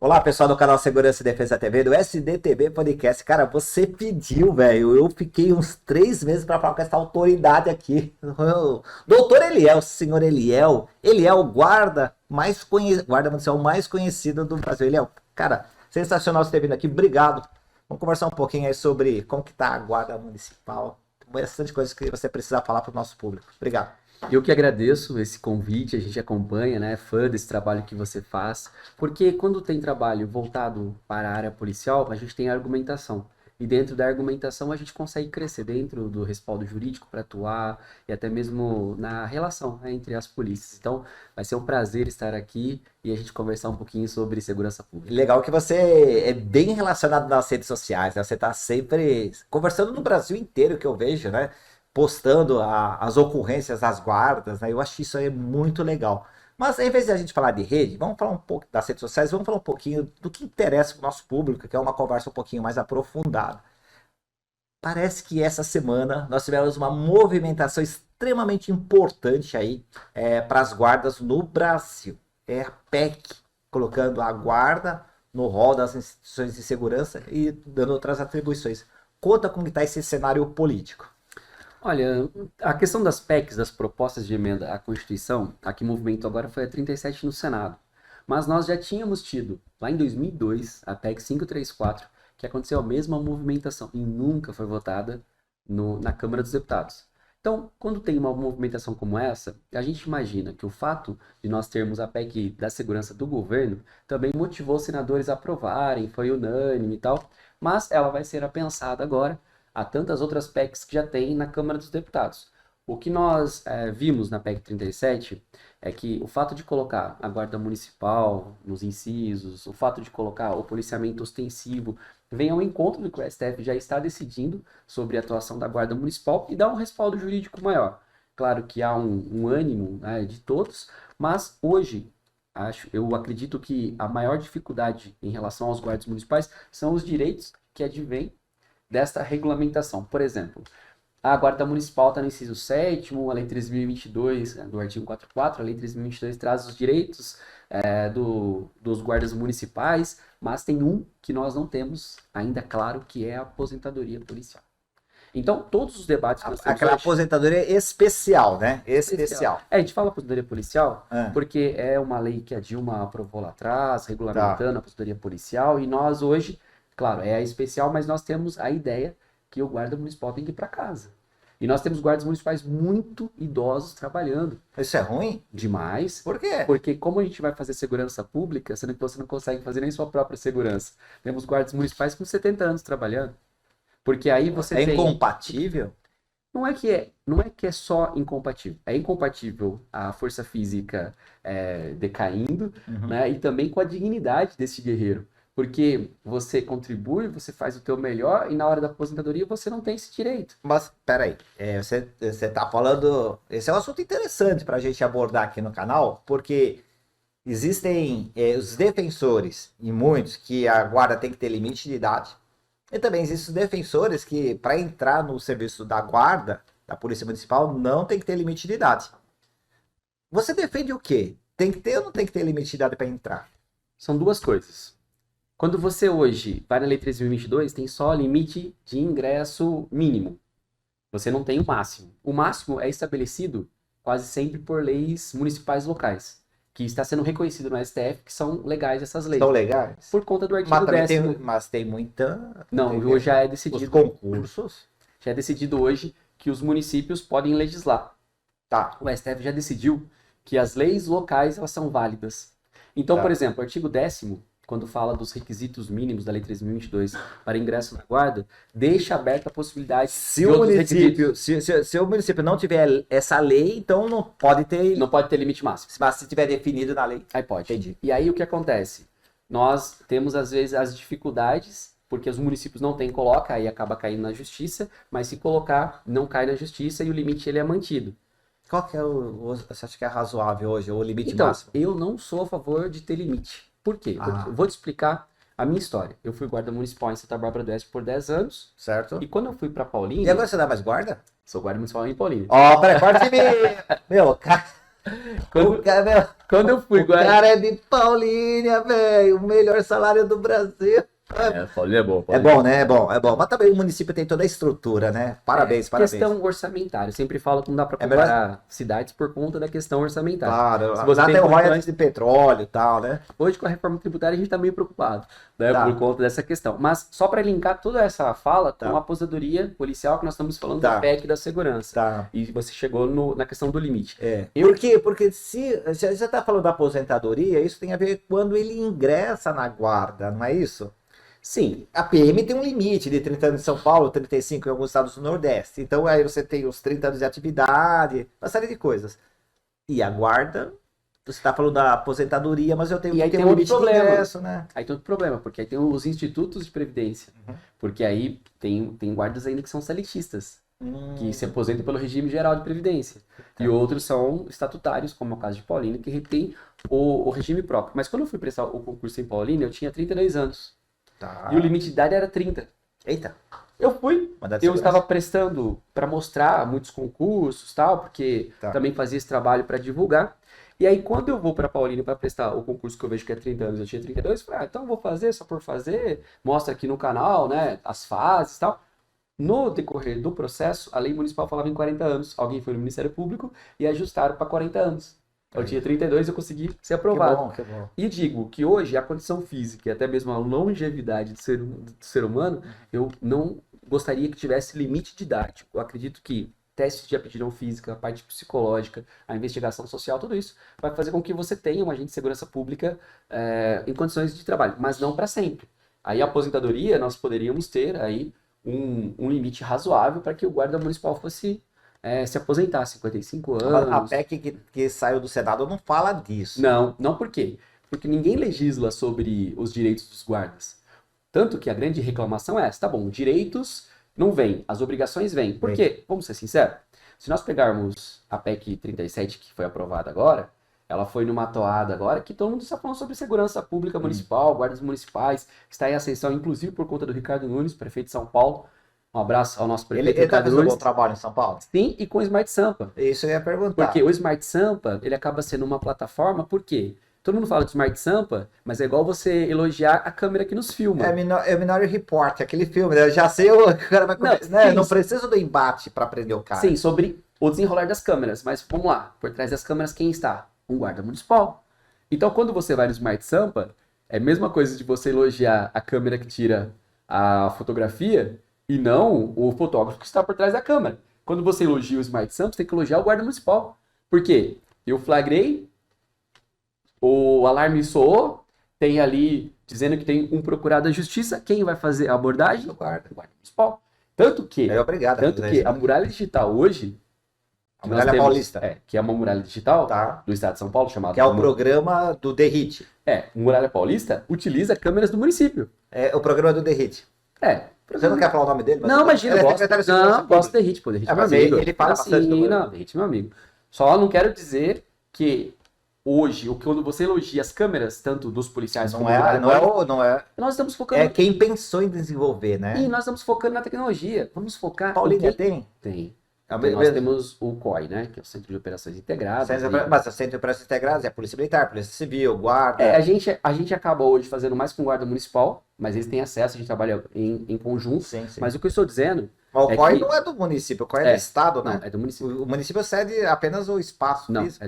Olá, pessoal do canal Segurança e Defesa TV, do SDTV Podcast. Cara, você pediu, velho. Eu fiquei uns 3 meses para falar com essa autoridade aqui. Doutor Eliel, senhor Eliel. Eliel, guarda municipal mais conhecido do Brasil. Eliel, cara, sensacional você ter vindo aqui. Obrigado. Vamos conversar um pouquinho aí sobre como que tá a guarda municipal. Tem bastante coisas que você precisa falar para o nosso público. Obrigado. Eu que agradeço esse convite, a gente acompanha, né, fã desse trabalho que você faz, porque quando tem trabalho voltado para a área policial, a gente tem argumentação. E dentro da argumentação a gente consegue crescer dentro do respaldo jurídico para atuar e até mesmo na relação, né, entre as polícias. Então, vai ser um prazer estar aqui e a gente conversar um pouquinho sobre segurança pública. Legal que você é bem relacionado nas redes sociais, né? Você está sempre conversando no Brasil inteiro, que eu vejo, né? Postando as ocorrências das guardas, né? Eu acho isso aí muito legal. Mas, em vez de a gente falar de rede, vamos falar um pouco das redes sociais, vamos falar um pouquinho do que interessa para o nosso público, que é uma conversa um pouquinho mais aprofundada. Parece que essa semana nós tivemos uma movimentação extremamente importante aí para as guardas no Brasil. É a PEC, colocando a guarda no rol das instituições de segurança e dando outras atribuições. Conta como está esse cenário político. Olha, a questão das PECs, das propostas de emenda à Constituição, a que movimentou agora foi a 37 no Senado. Mas nós já tínhamos tido, lá em 2002, a PEC 534, que aconteceu a mesma movimentação e nunca foi votada na Câmara dos Deputados. Então, quando tem uma movimentação como essa, a gente imagina que o fato de nós termos a PEC da segurança do governo também motivou os senadores a aprovarem, foi unânime e tal, mas ela vai ser apensada agora. Há tantas outras PECs que já tem na Câmara dos Deputados. O que nós vimos na PEC 37 é que o fato de colocar a guarda municipal nos incisos, o fato de colocar o policiamento ostensivo, vem ao encontro do que o STF já está decidindo sobre a atuação da guarda municipal e dá um respaldo jurídico maior. Claro que há um ânimo, né, de todos, mas hoje eu acredito que a maior dificuldade em relação aos guardas municipais são os direitos que advêm desta regulamentação. Por exemplo, a guarda municipal está no inciso 7º, a lei 3.022, do artigo 44, a lei 3.022 traz os direitos dos guardas municipais, mas tem um que nós não temos ainda claro, que é a aposentadoria policial. Então, todos os debates que nós temos aquela hoje, aposentadoria especial, né? Especial. a gente fala aposentadoria policial porque é uma lei que a Dilma aprovou lá atrás, regulamentando a aposentadoria policial, e nós hoje, claro, é a especial, mas nós temos a ideia que o guarda municipal tem que ir para casa. E nós temos guardas municipais muito idosos trabalhando. Isso é ruim? Demais. Por quê? Porque como a gente vai fazer segurança pública, sendo que você não consegue fazer nem sua própria segurança? Temos guardas municipais com 70 anos trabalhando. Porque aí você tem... incompatível? Não é que é só incompatível. É incompatível a força física decaindo, né? E também com a dignidade desse guerreiro. Porque você contribui, você faz o teu melhor e na hora da aposentadoria você não tem esse direito. Mas, peraí, você tá falando... Esse é um assunto interessante para a gente abordar aqui no canal, porque existem os defensores, e muitos, que a guarda tem que ter limite de idade. E também existem os defensores que, para entrar no serviço da guarda, da Polícia Municipal, não tem que ter limite de idade. Você defende o quê? Tem que ter ou não tem que ter limite de idade para entrar? São duas coisas. Quando você hoje vai na Lei 3.022, tem só limite de ingresso mínimo. Você não tem o máximo. O máximo é estabelecido quase sempre por leis municipais locais, que está sendo reconhecido no STF que são legais essas leis. São legais? Por conta do artigo Mas, 10º. mas tem muita... Não, hoje já é decidido... Os concursos? Já é decidido hoje que os municípios podem legislar. Tá. O STF já decidiu que as leis locais elas são válidas. Então, por exemplo, o artigo 10º, quando fala dos requisitos mínimos da Lei 3.022 para ingresso na guarda, deixa aberta a possibilidade se o município não tiver essa lei, então não pode ter... Não pode ter limite máximo. Mas se tiver definido na lei... Aí pode. Entendi. E aí o que acontece? Nós temos, às vezes, as dificuldades, porque os municípios não têm, coloca, aí acaba caindo na justiça, mas se colocar, não cai na justiça e o limite ele é mantido. Qual que é você acha que é razoável hoje, o limite então, máximo? Eu não sou a favor de ter limite. Por quê? Eu vou te explicar a minha história. Eu fui guarda municipal em Santa Bárbara do Oeste por 10 anos. Certo. E quando eu fui pra Paulínia... E agora você dá mais guarda? Sou guarda municipal em Paulínia. Ó, peraí, pode me... Meu, cara... Quando, O cara, quando eu fui o cara é de Paulínia, velho. O melhor salário do Brasil. Paulínia é bom, É bom, né? É bom, é bom. Mas também o município tem toda a estrutura, né? Parabéns, parabéns. Questão orçamentária. Eu sempre falo que não dá para É melhor. comparar cidades por conta da questão orçamentária. Claro, Se você lá tem tem o royalties condições, de petróleo e tal, né? hoje com a reforma tributária a gente está meio preocupado, né, Tá. por conta dessa questão. Mas só para linkar toda essa fala Tá. com a aposentadoria policial que nós estamos falando Tá. da PEC da segurança. Tá. E você chegou na questão do limite. É. Eu- Por quê? Porque se você está falando da aposentadoria, isso tem a ver quando ele ingressa na guarda, não é isso? Sim, A PM tem um limite de 30 anos em São Paulo, 35 em alguns estados do Nordeste. Então aí você tem os 30 anos de atividade, uma série de coisas. E a guarda, você está falando da aposentadoria, mas eu tenho E aí que ter tem um outro limite de problema. ingresso, né? aí tem outro problema, porque aí tem os institutos de previdência. Porque aí tem guardas ainda que são seletistas, que se aposentam pelo regime geral de previdência. E outros são estatutários, como é o caso de Paulínia, que retém o regime próprio. Mas quando eu fui prestar o concurso em Paulínia, eu tinha 32 anos. Tá. E o limite de idade era 30. Eita, Eu fui, mandar de eu segurança. estava prestando para mostrar muitos concursos, tal, porque Tá. também fazia esse trabalho para divulgar. E aí, quando eu vou para Paulínia para prestar o concurso que eu vejo que é 30 anos, eu tinha 32, eu falei, então eu vou fazer só por fazer, mostra aqui no canal, né, as fases e tal. No decorrer do processo, a lei municipal falava em 40 anos. Alguém foi no Ministério Público e ajustaram para 40 anos. Eu tinha 32 e eu consegui ser aprovado. Que bom, que bom. E digo que hoje a condição física e até mesmo a longevidade do ser humano, eu não gostaria que tivesse limite de idade. Eu acredito que testes de aptidão física, a parte psicológica, a investigação social, tudo isso vai fazer com que você tenha um agente de segurança pública em condições de trabalho, mas não para sempre. Aí a aposentadoria, nós poderíamos ter aí um limite razoável para que o guarda municipal fosse se aposentar, 55 A anos. PEC que saiu do Senado não fala disso. Não por quê? Porque ninguém legisla sobre os direitos dos guardas. Tanto que a grande reclamação é essa, tá bom, direitos não vêm, as obrigações vêm. Por quê? Vamos ser sinceros. Se nós pegarmos a PEC 37, que foi aprovada agora, ela foi numa toada agora que todo mundo está falando sobre segurança pública municipal, guardas municipais, está em ascensão, inclusive por conta do Ricardo Nunes, prefeito de São Paulo. Um abraço ao nosso prefeito Ele está Ricardo fazendo um Nunes. bom trabalho em São Paulo? Sim, e com o Smart Sampa. Isso eu ia perguntar. Porque o Smart Sampa, ele acaba sendo uma plataforma, por quê? Todo mundo fala de Smart Sampa, mas é igual você elogiar a câmera que nos filma. É Minority Report, aquele filme, né? Eu já sei o cara vai começar. Não, Né? sim. Não precisa do embate para prender o cara. Sim, sobre o desenrolar das câmeras, mas vamos lá, por trás das câmeras quem está? Um guarda municipal. Então quando você vai no Smart Sampa, é a mesma coisa de você elogiar a câmera que tira a fotografia e não o fotógrafo que está por trás da câmera. Quando você elogia o Smart Sampa, você tem que elogiar o guarda municipal. Por quê? Eu flagrei, o alarme soou, tem ali dizendo que tem um procurado da justiça, quem vai fazer a abordagem? O guarda. O guarda municipal. Tanto que, É obrigado. tanto que a muralha digital hoje, A que nós Muralha temos- Paulista. que é uma muralha digital Tá. do estado de São Paulo, chamada Que é o programa do Derrite. Muralha Paulista, utiliza câmeras do município. É o programa do Derrite. Você não quer falar o nome dele? Não, imagina, ele eu é gosto. secretário de Segurança Não, gosto Pública. de Derrite, pô, Derrite é meu mas amigo. ele fala bastante do Não, programa. Derrite é meu amigo. Só não quero dizer que hoje, quando você elogia as câmeras, tanto dos policiais Não como é, Muralha não é, Paulista, não é. nós estamos focando... É quem pensou em desenvolver, E né? nós estamos focando na tecnologia. Vamos focar Paulínia em quem... tem? Tem. É o Então, nós mesmo. temos o COI, né? Que é o Centro de Operações Integradas. Mas o Centro de Operações Integradas é a Polícia Militar, Polícia Civil, Guarda. A gente acaba hoje fazendo mais com guarda municipal, mas eles têm acesso, a gente trabalha em conjunto. Sim, sim. Mas o que eu estou dizendo Mas o é COI que- não é do município, o COI é do Estado, não, né? é do município. O município cede apenas o espaço Não, físico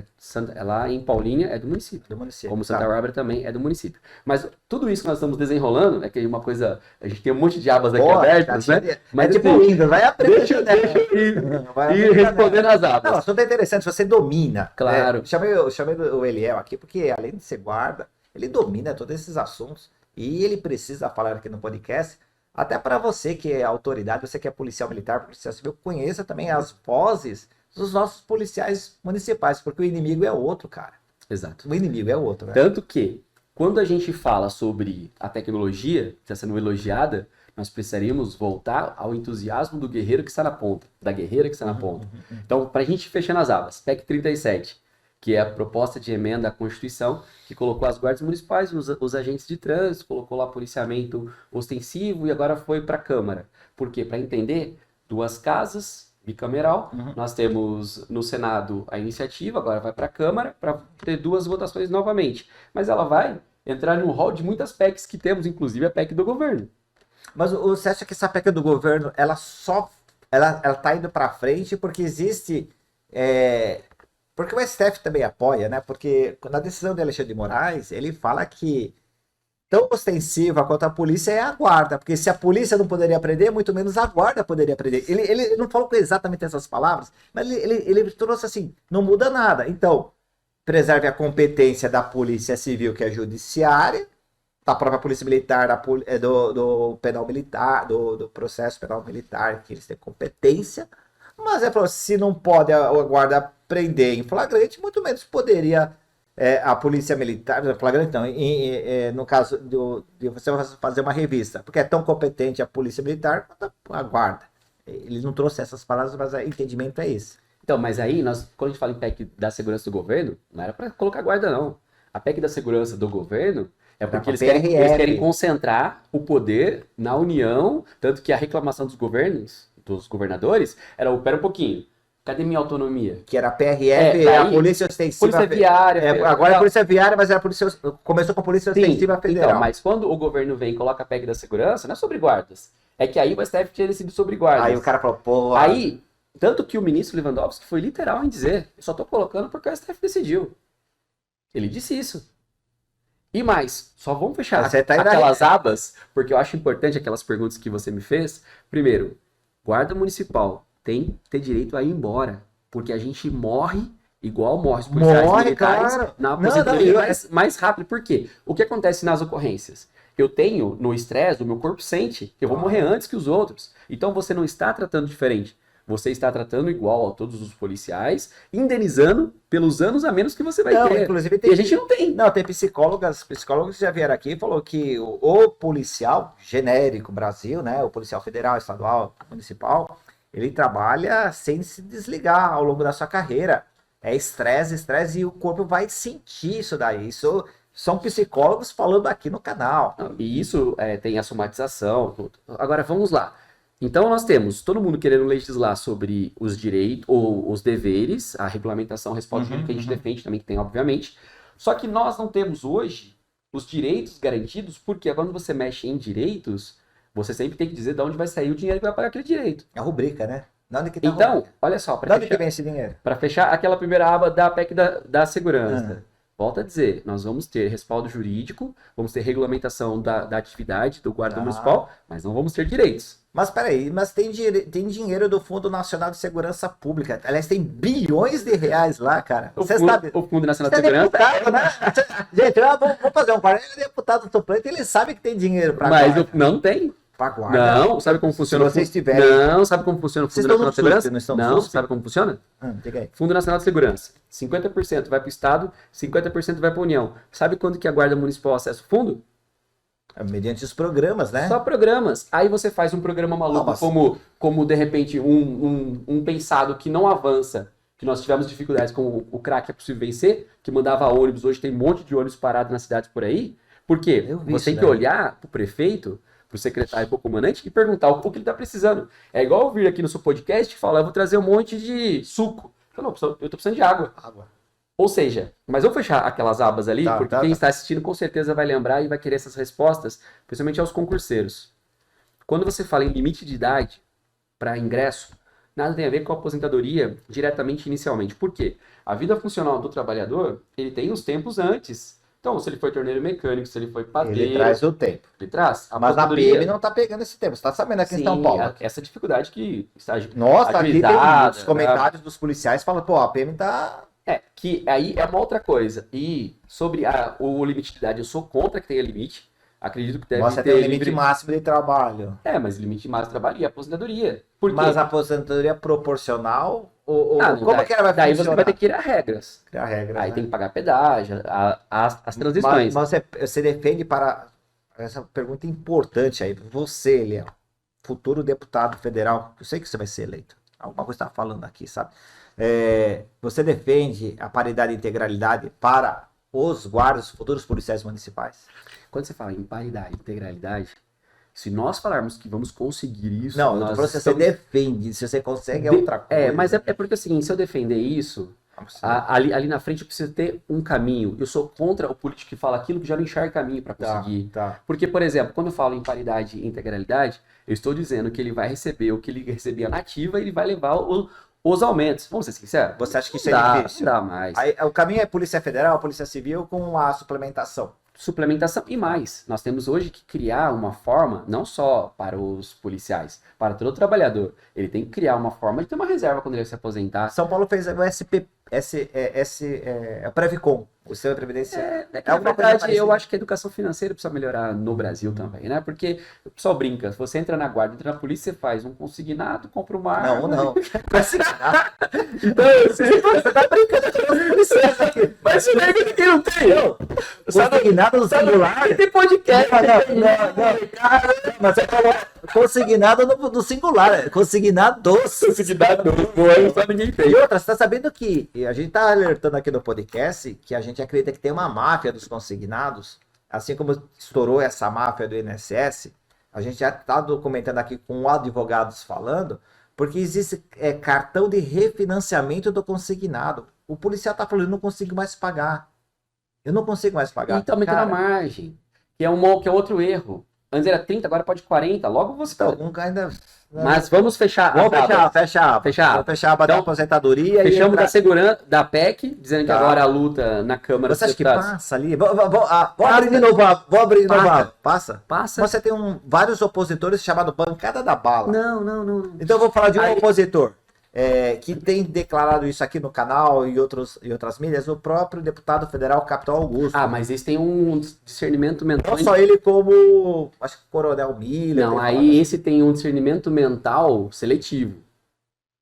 é lá em Paulínia é do município. do município. Como Tá. Santa Bárbara também é do município. Mas tudo isso que nós estamos desenrolando é que é uma coisa. A gente tem um monte de abas aqui Boa, abertas, tá né? cheio de- Mas é tipo assim, Windows, vai aprender. deixa eu ir Vai aprender, né? respondendo as abas. Não, assunto é interessante, se você domina. Claro. Chamei o Eliel aqui, porque além de ser guarda, ele domina todos esses assuntos. E ele precisa falar aqui no podcast, até para você que é autoridade, você que é policial militar, policial civil, conheça também as vozes dos nossos policiais municipais, porque o inimigo é outro, cara. Exato. O inimigo é outro, né? Tanto que, quando a gente fala sobre a tecnologia que está sendo elogiada, nós precisaríamos voltar ao entusiasmo do guerreiro que está na ponta, da guerreira que está na ponta. Então, para a gente fechar nas abas, PEC 37, que é a proposta de emenda à Constituição, que colocou as guardas municipais, os agentes de trânsito, colocou lá policiamento ostensivo e agora foi para a Câmara. Por quê? Para entender duas casas, bicameral. Uhum. Nós temos no Senado a iniciativa, agora vai para a Câmara para ter 2 votações novamente. Mas ela vai entrar no rol de muitas PECs que temos, inclusive a PEC do governo. Mas você acha que essa PEC do governo, ela tá indo para frente porque existe, porque o STF também apoia, né? Porque na decisão de Alexandre de Moraes, ele fala que tão ostensiva quanto a polícia é a guarda, porque se a polícia não poderia prender, muito menos a guarda poderia prender. Ele não falou com exatamente essas palavras, mas ele trouxe assim, não muda nada. Então, preserve a competência da polícia civil, que é a judiciária, da própria polícia militar, do penal militar, do processo penal militar, que eles têm competência, mas se não pode a guarda prender em flagrante, muito menos poderia a polícia militar, flagrante não, no caso de você fazer uma revista, porque é tão competente a polícia militar quanto a guarda. Eles não trouxeram essas palavras, mas o entendimento é esse. Então, mas aí, quando a gente fala em PEC da segurança do governo, não era para colocar guarda, não. A PEC da segurança do governo é porque eles querem concentrar o poder na União, tanto que a reclamação dos governadores, era, pera um pouquinho, cadê minha autonomia? Que era a PRF, a Polícia Ostensiva. Polícia Viária. Agora é a Polícia Viária, mas era a polícia, começou com a Polícia Ostensiva Federal. Então, mas quando o governo vem e coloca a PEC da segurança, não é sobre guardas. É que aí o STF tinha decidido sobre guardas. Aí o cara falou, pô... Aí, tanto que o ministro Lewandowski foi literal em dizer, eu só tô colocando porque o STF decidiu. Ele disse isso. E mais, só vamos fechar aquelas abas, porque eu acho importante aquelas perguntas que você me fez. Primeiro, guarda municipal tem que ter direito a ir embora, porque a gente morre igual morre os policiais militares, cara, na aposentadoria mais rápido. Por quê? O que acontece nas ocorrências? Eu tenho, no estresse, o meu corpo sente que eu vou morrer antes que os outros. Então você não está tratando diferente. Você está tratando igual a todos os policiais, indenizando pelos anos a menos que você vai ter. Inclusive e a gente não tem. Não, tem psicólogos que já vieram aqui e falou que o policial genérico Brasil, né, o policial federal, estadual, municipal, ele trabalha sem se desligar ao longo da sua carreira. É estresse, e o corpo vai sentir isso daí. Isso são psicólogos falando aqui no canal. E isso tem a somatização. Tudo. Agora, vamos lá. Então, nós temos todo mundo querendo legislar sobre os direitos, ou os deveres, a regulamentação, a resposta que a gente defende também, que tem, obviamente. Só que nós não temos hoje os direitos garantidos, porque quando você mexe em direitos, você sempre tem que dizer de onde vai sair o dinheiro que vai pagar aquele direito. É a rubrica, né? Então, olha só, para onde que vem esse dinheiro? Para fechar aquela primeira aba da PEC da segurança. Volto a dizer, nós vamos ter respaldo jurídico, vamos ter regulamentação da atividade do guarda municipal, mas não vamos ter direitos. Mas peraí, tem dinheiro do Fundo Nacional de Segurança Pública. Aliás, tem bilhões de reais lá, cara. O Fundo Nacional de Segurança... Deputado, né? Gente, vamos fazer um par. Ele é deputado suplente, ele sabe que tem dinheiro para guarda. Mas não tem. Pra guarda. Não, sabe como funciona o Fundo? Não, sabe como funciona o Fundo Nacional de Segurança? Não, sabe como funciona? Fundo Nacional de Segurança. 50% vai para o Estado, 50% vai para a União. Sabe quando que a Guarda Municipal acessa o fundo? Mediante os programas, né? Só programas. Aí você faz um programa maluco, como de repente um pensado que não avança, que nós tivemos dificuldades com o crack é possível vencer, que mandava ônibus, hoje tem um monte de ônibus parado nas cidades por aí. Por quê? Você tem que olhar pro prefeito, pro secretário, pro comandante e perguntar o que ele tá precisando. É igual eu vir aqui no seu podcast e falar, eu vou trazer um monte de suco. Eu tô precisando de água. Ou seja, mas eu vou fechar aquelas abas ali, porque quem está assistindo com certeza vai lembrar e vai querer essas respostas, principalmente aos concurseiros. Quando você fala em limite de idade para ingresso, nada tem a ver com a aposentadoria diretamente inicialmente. Por quê? A vida funcional do trabalhador, ele tem os tempos antes. Então, se ele foi torneiro mecânico, se ele foi padeiro... Ele traz o tempo. Ele traz. Mas a PM não está pegando esse tempo. Você está sabendo aqui em São Paulo. Essa dificuldade que está Nossa, aqui tem os comentários dos policiais falando, pô, a PM está... que aí é uma outra coisa. E sobre o limite de idade, eu sou contra que tenha limite. Acredito que deve ter... tem um limite máximo de trabalho. Mas limite máximo de trabalho e aposentadoria. Mas a aposentadoria proporcional... como que ela vai funcionar? Daí você vai ter que criar regras. Aí tem que pagar pedágio, as transições. Mas você defende para... Essa pergunta importante aí. Você, Léo, futuro deputado federal, eu sei que você vai ser eleito. Alguma coisa está falando aqui, sabe? Você defende a paridade e integralidade para os guardas, futuros policiais municipais? Quando você fala em paridade e integralidade, Se nós falarmos que vamos conseguir isso, Não, nós você estamos... defende, se você consegue é outra coisa. Mas é porque assim, se eu defender isso, ali na frente eu preciso ter um caminho. Eu sou contra o político que fala aquilo que já não enxerga caminho para conseguir. Tá. Porque, por exemplo, quando eu falo em paridade e integralidade, eu estou dizendo que ele vai receber o que ele recebia na ativa e ele vai levar os aumentos. Vamos ser sinceros? Você acha que isso Não é dá, difícil? Não dá mais. Aí, o caminho é Polícia Federal, Polícia Civil com a suplementação. Suplementação e mais. Nós temos hoje que criar uma forma, não só para os policiais, para todo trabalhador. Ele tem que criar uma forma de ter uma reserva quando ele se aposentar. São Paulo fez o a Previcon, o sistema de previdência. Na verdade, eu acho que a educação financeira precisa melhorar no Brasil também, né? Porque o pessoal brinca, se você entra na guarda, entra na polícia, você faz um consignado, compra uma arma. Não. Então, você tá brincando com os policiais aqui. Mas se nega que não tem. Consignado no singular. Tem podcast. Não. Mas você falou consignado no singular. Consignados. Ninguém tem. E outra, você tá sabendo que a gente tá alertando aqui no podcast que a gente acredita que tem uma máfia dos consignados, assim como estourou essa máfia do INSS, a gente já tá documentando aqui com advogados falando, porque existe cartão de refinanciamento do consignado. O policial tá falando, eu não consigo mais pagar. Eu não consigo mais pagar. E tá aumentando a margem, que é outro erro. Antes era 30, agora pode 40. Logo você então, ainda... Mas vamos fechar. Vamos fechar. Vamos fechar a aba da aposentadoria. Fechamos da segurança da PEC, dizendo que agora a luta na Câmara dos Deputados. Você acha que passa ali? Vou abrir de novo. Vou abrir de novo. Passa? Você tem vários opositores chamados Bancada da Bala. Não. Então eu vou falar de um opositor. Que tem declarado isso aqui no canal e outras mídias, o próprio deputado federal Capitão Augusto. Mas eles têm um discernimento mental. Não só ele, como acho que o Coronel Miller. Não, aí esse tem um discernimento mental seletivo.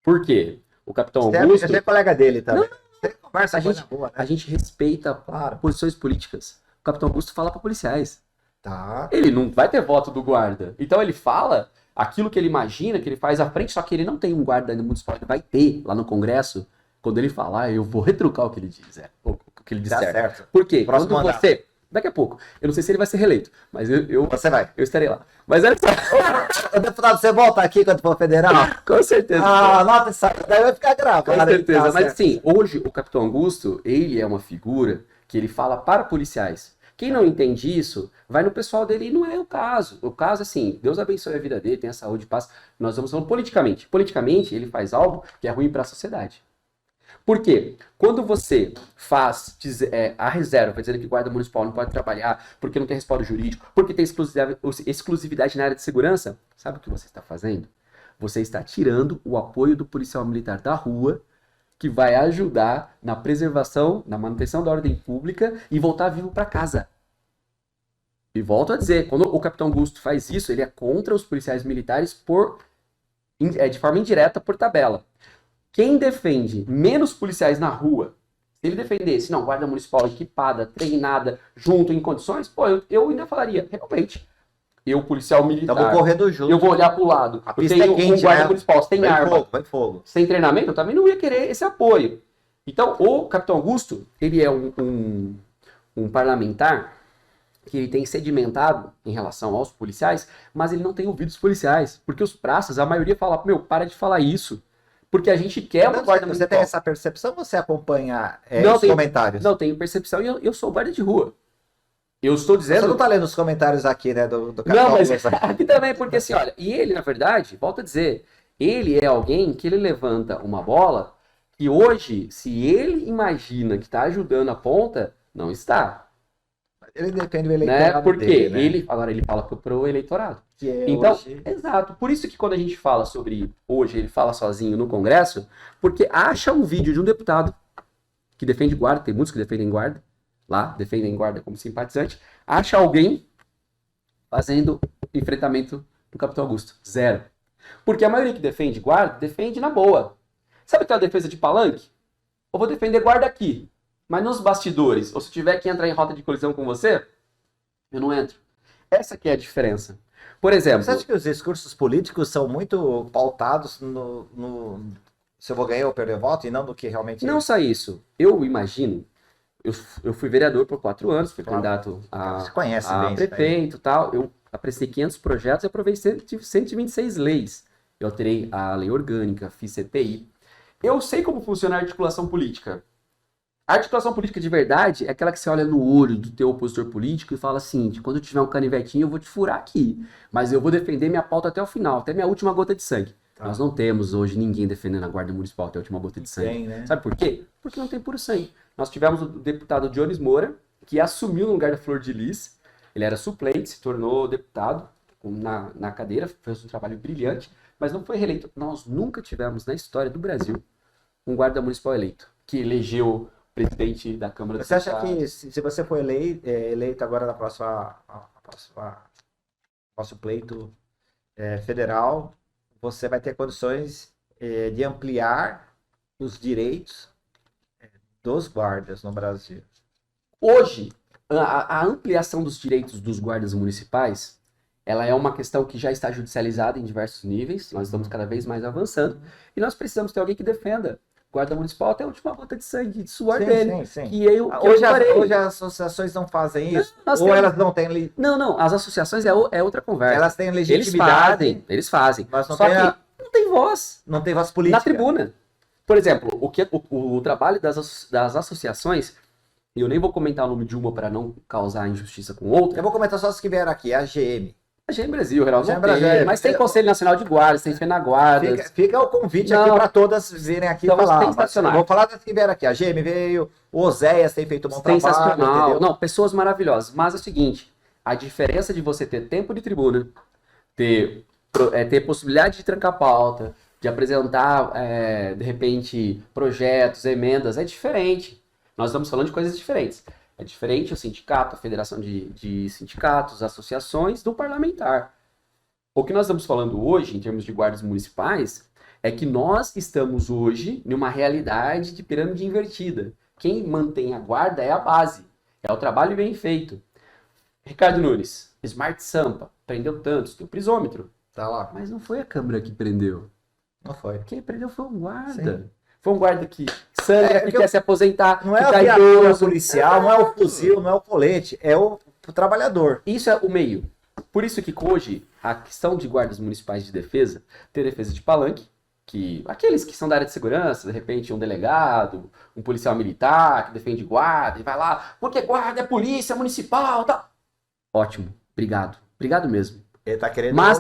Por quê? O Capitão Augusto... Você é colega dele também. Conversa, a gente respeita posições políticas. O Capitão Augusto fala para policiais. Tá. Ele não vai ter voto do guarda. Então ele fala... Aquilo que ele imagina, que ele faz à frente, só que ele não tem um guarda ainda municipal, ele vai ter lá no Congresso, quando ele falar, eu vou retrucar o que ele diz, o que ele disser. Certo. Por quê? Quando você, daqui a pouco, eu não sei se ele vai ser reeleito, mas você vai. Eu estarei lá. Mas olha só. Deputado, você volta aqui quando for federal? Com certeza. Anota isso, daí vai ficar gravado. Com certeza, mas sim, hoje o Capitão Augusto, ele é uma figura que ele fala para policiais. Quem não entende isso, vai no pessoal dele e não é o caso. O caso, assim, Deus abençoe a vida dele, tenha saúde, paz. Nós vamos falando politicamente. Politicamente, ele faz algo que é ruim para a sociedade. Por quê? Quando você faz a reserva, dizendo que guarda municipal não pode trabalhar porque não tem respaldo jurídico, porque tem exclusividade na área de segurança, sabe o que você está fazendo? Você está tirando o apoio do policial militar da rua, que vai ajudar na preservação, na manutenção da ordem pública e voltar vivo para casa. E volto a dizer, quando o Capitão Augusto faz isso, ele é contra os policiais militares de forma indireta por tabela. Quem defende menos policiais na rua, se ele defendesse, não, guarda municipal equipada, treinada, junto, em condições, eu ainda falaria, realmente, eu, policial militar, Estamos correndo junto. Eu vou olhar pro lado. A pista é quente, um guarda municipal, você tem arma. Vai fogo. Sem treinamento, eu também não ia querer esse apoio. Então, o Capitão Augusto, ele é um parlamentar que ele tem sedimentado em relação aos policiais, mas ele não tem ouvido os policiais. Porque os praças, a maioria fala, para de falar isso. Porque a gente quer uma guarda municipal. Você tem essa percepção ou você acompanha os comentários? Não, tenho percepção e eu sou guarda de rua. Eu estou dizendo... Você não tá lendo os comentários aqui, né, do canal. Não, mas aqui também, porque assim, olha, e ele, na verdade, volto a dizer, ele é alguém que ele levanta uma bola que hoje, se ele imagina que está ajudando a ponta, não está. Ele depende do eleitorado Porque dele, né? agora ele fala pro eleitorado. Que é então, hoje... exato. Por isso que quando a gente fala sobre hoje, ele fala sozinho no Congresso, porque acha um vídeo de um deputado que defende guarda, tem muitos que defendem guarda, lá, defendem guarda como simpatizante, acha alguém fazendo enfrentamento do Capitão Augusto. Zero. Porque a maioria que defende guarda, defende na boa. Sabe aquela defesa de palanque? Eu vou defender guarda aqui, mas nos bastidores, ou se tiver que entrar em rota de colisão com você, eu não entro. Essa que é a diferença. Por exemplo... Você acha que os discursos políticos são muito pautados no se eu vou ganhar ou perder voto, e não do que realmente... Não só isso. Eu imagino... Eu fui vereador por 4 anos, fui candidato a Você conhece bem prefeito e tal. apresentei 500 projetos e aprovei 126 leis. Eu alterei a lei orgânica, fiz CPI. Eu sei como funciona a articulação política. A articulação política de verdade é aquela que você olha no olho do teu opositor político e fala assim, quando eu tiver um canivetinho eu vou te furar aqui, mas eu vou defender minha pauta até o final, até minha última gota de sangue. Tá. Nós não temos hoje ninguém defendendo a Guarda Municipal até a última gota de sangue. Tem, né? Sabe por quê? Porque não tem puro sangue. Nós tivemos o deputado Jones Moura, que assumiu no lugar da Flor de Lis. Ele era suplente, se tornou deputado na cadeira, fez um trabalho brilhante, mas não foi reeleito. Nós nunca tivemos na história do Brasil um guarda municipal eleito, que elegeu presidente da Câmara dos Deputados. Você acha que se você for eleito agora na próximo pleito federal, você vai ter condições de ampliar os direitos dos guardas no Brasil? Hoje, a ampliação dos direitos dos guardas municipais, ela é uma questão que já está judicializada em diversos níveis, nós estamos cada vez mais avançando, e nós precisamos ter alguém que defenda guarda municipal até a última gota de sangue, de suor dele. Sim. Hoje as associações não fazem isso? Elas não têm... Não, as associações é outra conversa. Elas têm legitimidade. Eles fazem. Mas não Só que não tem voz. Não tem voz política. Na tribuna. Por exemplo, o trabalho das associações, e eu nem vou comentar o nome de uma para não causar injustiça com outra. Eu vou comentar só as que vieram aqui, a GM. A GM Brasil, Geraldo, mas tem Conselho Nacional de Guardas, tem FENAGuardas. Fica o convite aqui para todas virem aqui então, falar. Eu vou falar das que vieram aqui. A GM veio, o Oséias tem feito um bom trabalho. Sensacional. Não, pessoas maravilhosas. Mas é o seguinte, a diferença de você ter tempo de tribuna, ter possibilidade de trancar pauta, de apresentar, de repente, projetos, emendas, é diferente. Nós estamos falando de coisas diferentes. É diferente o sindicato, a federação de sindicatos, associações, do parlamentar. O que nós estamos falando hoje, em termos de guardas municipais, é que nós estamos hoje numa realidade de pirâmide invertida. Quem mantém a guarda é a base, é o trabalho bem feito. Ricardo Nunes, Smart Sampa, prendeu tantos, tem o prisômetro. Tá lá. Mas não foi a Câmara que prendeu. Não foi. Quem prendeu foi um guarda. Sim. Foi um guarda que sangra, que quer se aposentar. Não é a viatura policial, não é o fuzil, não é o colete, é o trabalhador. Isso é o meio. Por isso que hoje a questão de guardas municipais de defesa, ter defesa de palanque, que aqueles que são da área de segurança, de repente um delegado, um policial militar que defende guarda e vai lá, porque guarda é polícia municipal, tá? Ótimo, obrigado mesmo. Ele tá querendo... Mas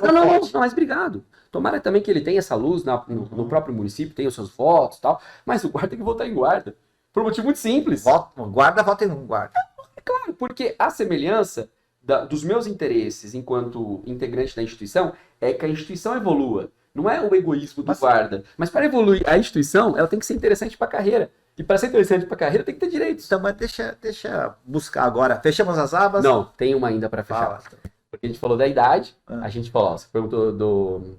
mas obrigado. Tomara também que ele tenha essa luz no próprio município, tenha os seus votos e tal, mas o guarda tem que votar em guarda. Por um motivo muito simples. Guarda, vota em um guarda. É claro, porque a semelhança dos meus interesses enquanto integrante da instituição é que a instituição evolua. Não é o egoísmo do guarda. Mas para evoluir a instituição, ela tem que ser interessante para a carreira. E para ser interessante para a carreira, tem que ter direitos. Então, mas deixa buscar agora. Fechamos as abas? Não, tem uma ainda para fechar. Porque a gente falou da idade, a gente falou, você perguntou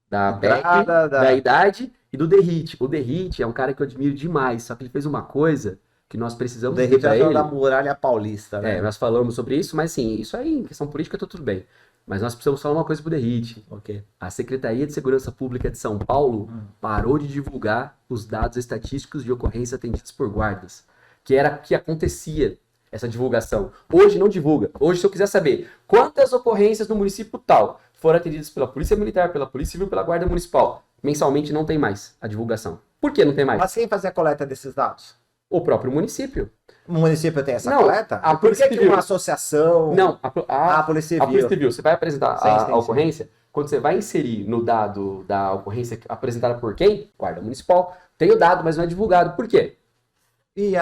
da PEC, da idade e do Derrite. O Derrite é um cara que eu admiro demais, só que ele fez uma coisa que nós precisamos dizer pra ele. Da Muralha Paulista, né? Nós falamos sobre isso, mas sim, isso aí em questão política tá tudo bem. Mas nós precisamos falar uma coisa pro Derrite. Okay. A Secretaria de Segurança Pública de São Paulo parou de divulgar os dados estatísticos de ocorrências atendidas por guardas, que era que acontecia essa divulgação. Hoje não divulga. Hoje, se eu quiser saber quantas ocorrências no município tal foram atendidas pela Polícia Militar, pela Polícia Civil, pela Guarda Municipal, mensalmente não tem mais a divulgação. Por que não tem mais? Mas quem fazia a coleta desses dados? O próprio município. O município tem essa coleta? Por que uma associação... Não, a Polícia Civil. A Polícia Civil. Você vai apresentar a ocorrência, quando você vai inserir no dado da ocorrência apresentada por quem? Guarda Municipal. Tem o dado, mas não é divulgado. Por quê? E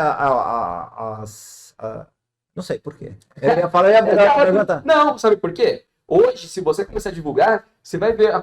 não sei por quê. Eu ia falar, Não, sabe por quê? Hoje, se você começar a divulgar, você vai ver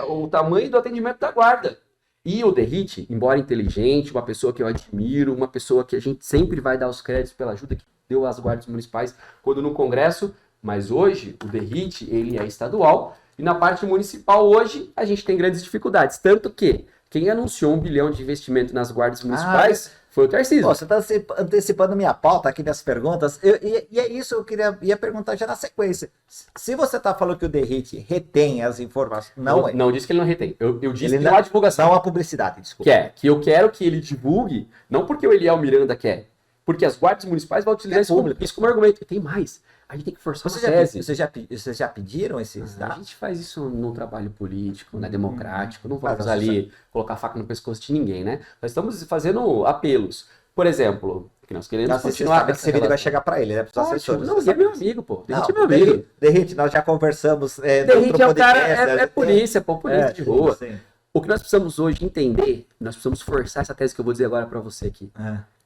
o tamanho do atendimento da guarda. E o Derrite, embora inteligente, uma pessoa que eu admiro, uma pessoa que a gente sempre vai dar os créditos pela ajuda que deu às guardas municipais quando no Congresso, mas hoje o Derrite, ele é estadual, e na parte municipal hoje a gente tem grandes dificuldades. Tanto que quem anunciou 1 bilhão de investimento nas guardas municipais foi o Tarcísio. Você está antecipando minha pauta aqui das perguntas. E é isso que eu ia perguntar já na sequência. Se você está falando que o Derrite retém as informações... Não disse que ele não retém. Eu disse que não há divulgação. Não há publicidade, desculpa. Que eu quero que ele divulgue, não porque o Eliel Miranda quer, porque as guardas municipais vão utilizar isso como argumento. E tem mais. A gente tem que forçar uma tese. Vocês já pediram esses A dados? gente faz isso no trabalho político, né, democrático, não vamos ali colocar a faca no pescoço de ninguém, né? Nós estamos fazendo apelos. Por exemplo, que nós queremos continuar com esse vídeo vai chegar para ele, né? Para os assessores. Não, ele é meu amigo, pô. Derrite é meu amigo. Derrite, nós já conversamos. Derrite é o cara, é polícia, pô, polícia de rua. Sim. O que nós precisamos hoje entender, nós precisamos forçar essa tese que eu vou dizer agora para você aqui.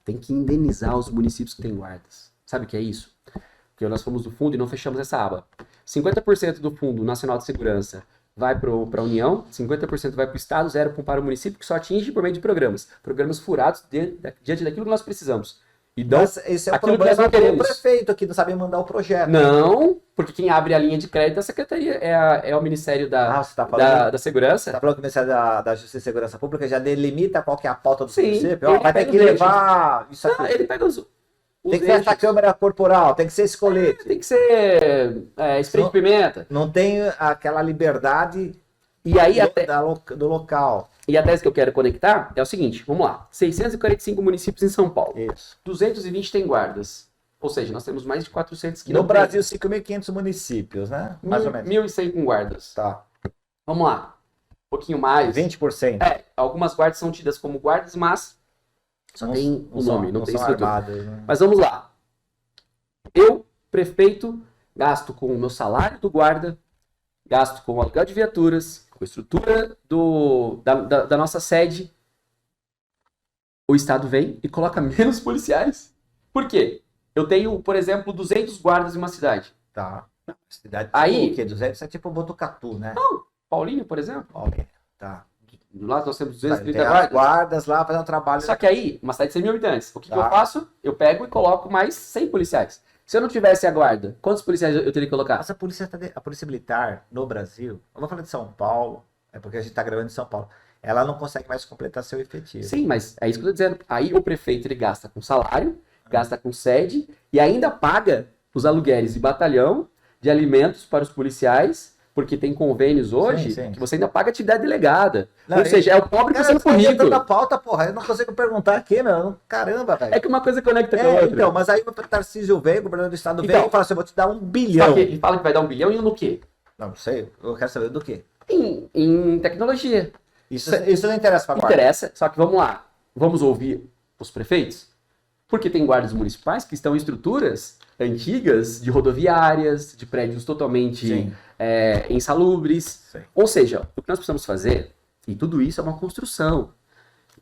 Tem que indenizar os municípios que têm guardas. Sabe o que é isso? Porque nós fomos do fundo e não fechamos essa aba. 50% do Fundo Nacional de Segurança vai para a União, 50% vai para o Estado, 0% para o município, que só atinge por meio de programas. Programas furados diante daquilo que nós precisamos. E dão esse é o problema do prefeito, que não sabe mandar o projeto. Não, porque quem abre a linha de crédito é a Secretaria, é o Ministério da Segurança. Você está falando que o Ministério da Justiça e Segurança Pública já delimita qual que é a pauta do município? Vai ter que levar isso aqui. Ele pega tem que ser essa câmera corporal, tem que ser esse colete. Tem que ser spray de pimenta. Não tem aquela liberdade e aí do local. E a tese que eu quero conectar é o seguinte, vamos lá. 645 municípios em São Paulo. Isso. 220 têm guardas. Ou seja, nós temos mais de 400 que no Brasil, 5.500 municípios, né? Mais ou menos. 1.100 com guardas. Tá. Vamos lá. Um pouquinho mais. 20%. Algumas guardas são tidas como guardas, mas só tem o nome, não tem estrutura. Armados, né? Mas vamos lá. Eu, prefeito, gasto com o meu salário do guarda, gasto com o aluguel de viaturas, com a estrutura da nossa sede. O Estado vem e coloca menos policiais. Por quê? Eu tenho, por exemplo, 200 guardas em uma cidade. Tá. Cidade aí, o quê? 200 é tipo Botucatu, né? Não, Paulinho, por exemplo. Ok, tá. Lá nós temos 230 guardas. Guardas lá fazendo trabalho. Só que aí, uma cidade de 100 mil habitantes. O que eu faço? Eu pego e coloco mais 100 policiais. Se eu não tivesse a guarda, quantos policiais eu teria que colocar? Mas a polícia militar no Brasil, eu vou falar de São Paulo, é porque a gente está gravando em São Paulo, ela não consegue mais completar seu efetivo. Sim, mas é isso que eu estou dizendo. Aí o prefeito ele gasta com salário, gasta com sede e ainda paga os aluguéis de batalhão, de alimentos para os policiais, porque tem convênios hoje que você ainda paga atividade delegada. Ou seja, é o pobre passando currículo. Da pauta, porra, eu não consigo perguntar aqui, meu. Caramba, velho. É que uma coisa conecta com a outra. Então, mas aí o Tarcísio vem, o governador do estado vem e fala assim, eu vou te dar 1 bilhão. Só que ele fala que vai dar 1 bilhão e no quê? Não sei, eu quero saber do quê. Em tecnologia. Isso não interessa pra guarda. Interessa, só que vamos lá. Vamos ouvir os prefeitos? Porque tem guardas municipais que estão em estruturas antigas, de rodoviárias, de prédios totalmente insalubres. Sim. Ou seja, o que nós precisamos fazer, e tudo isso é uma construção.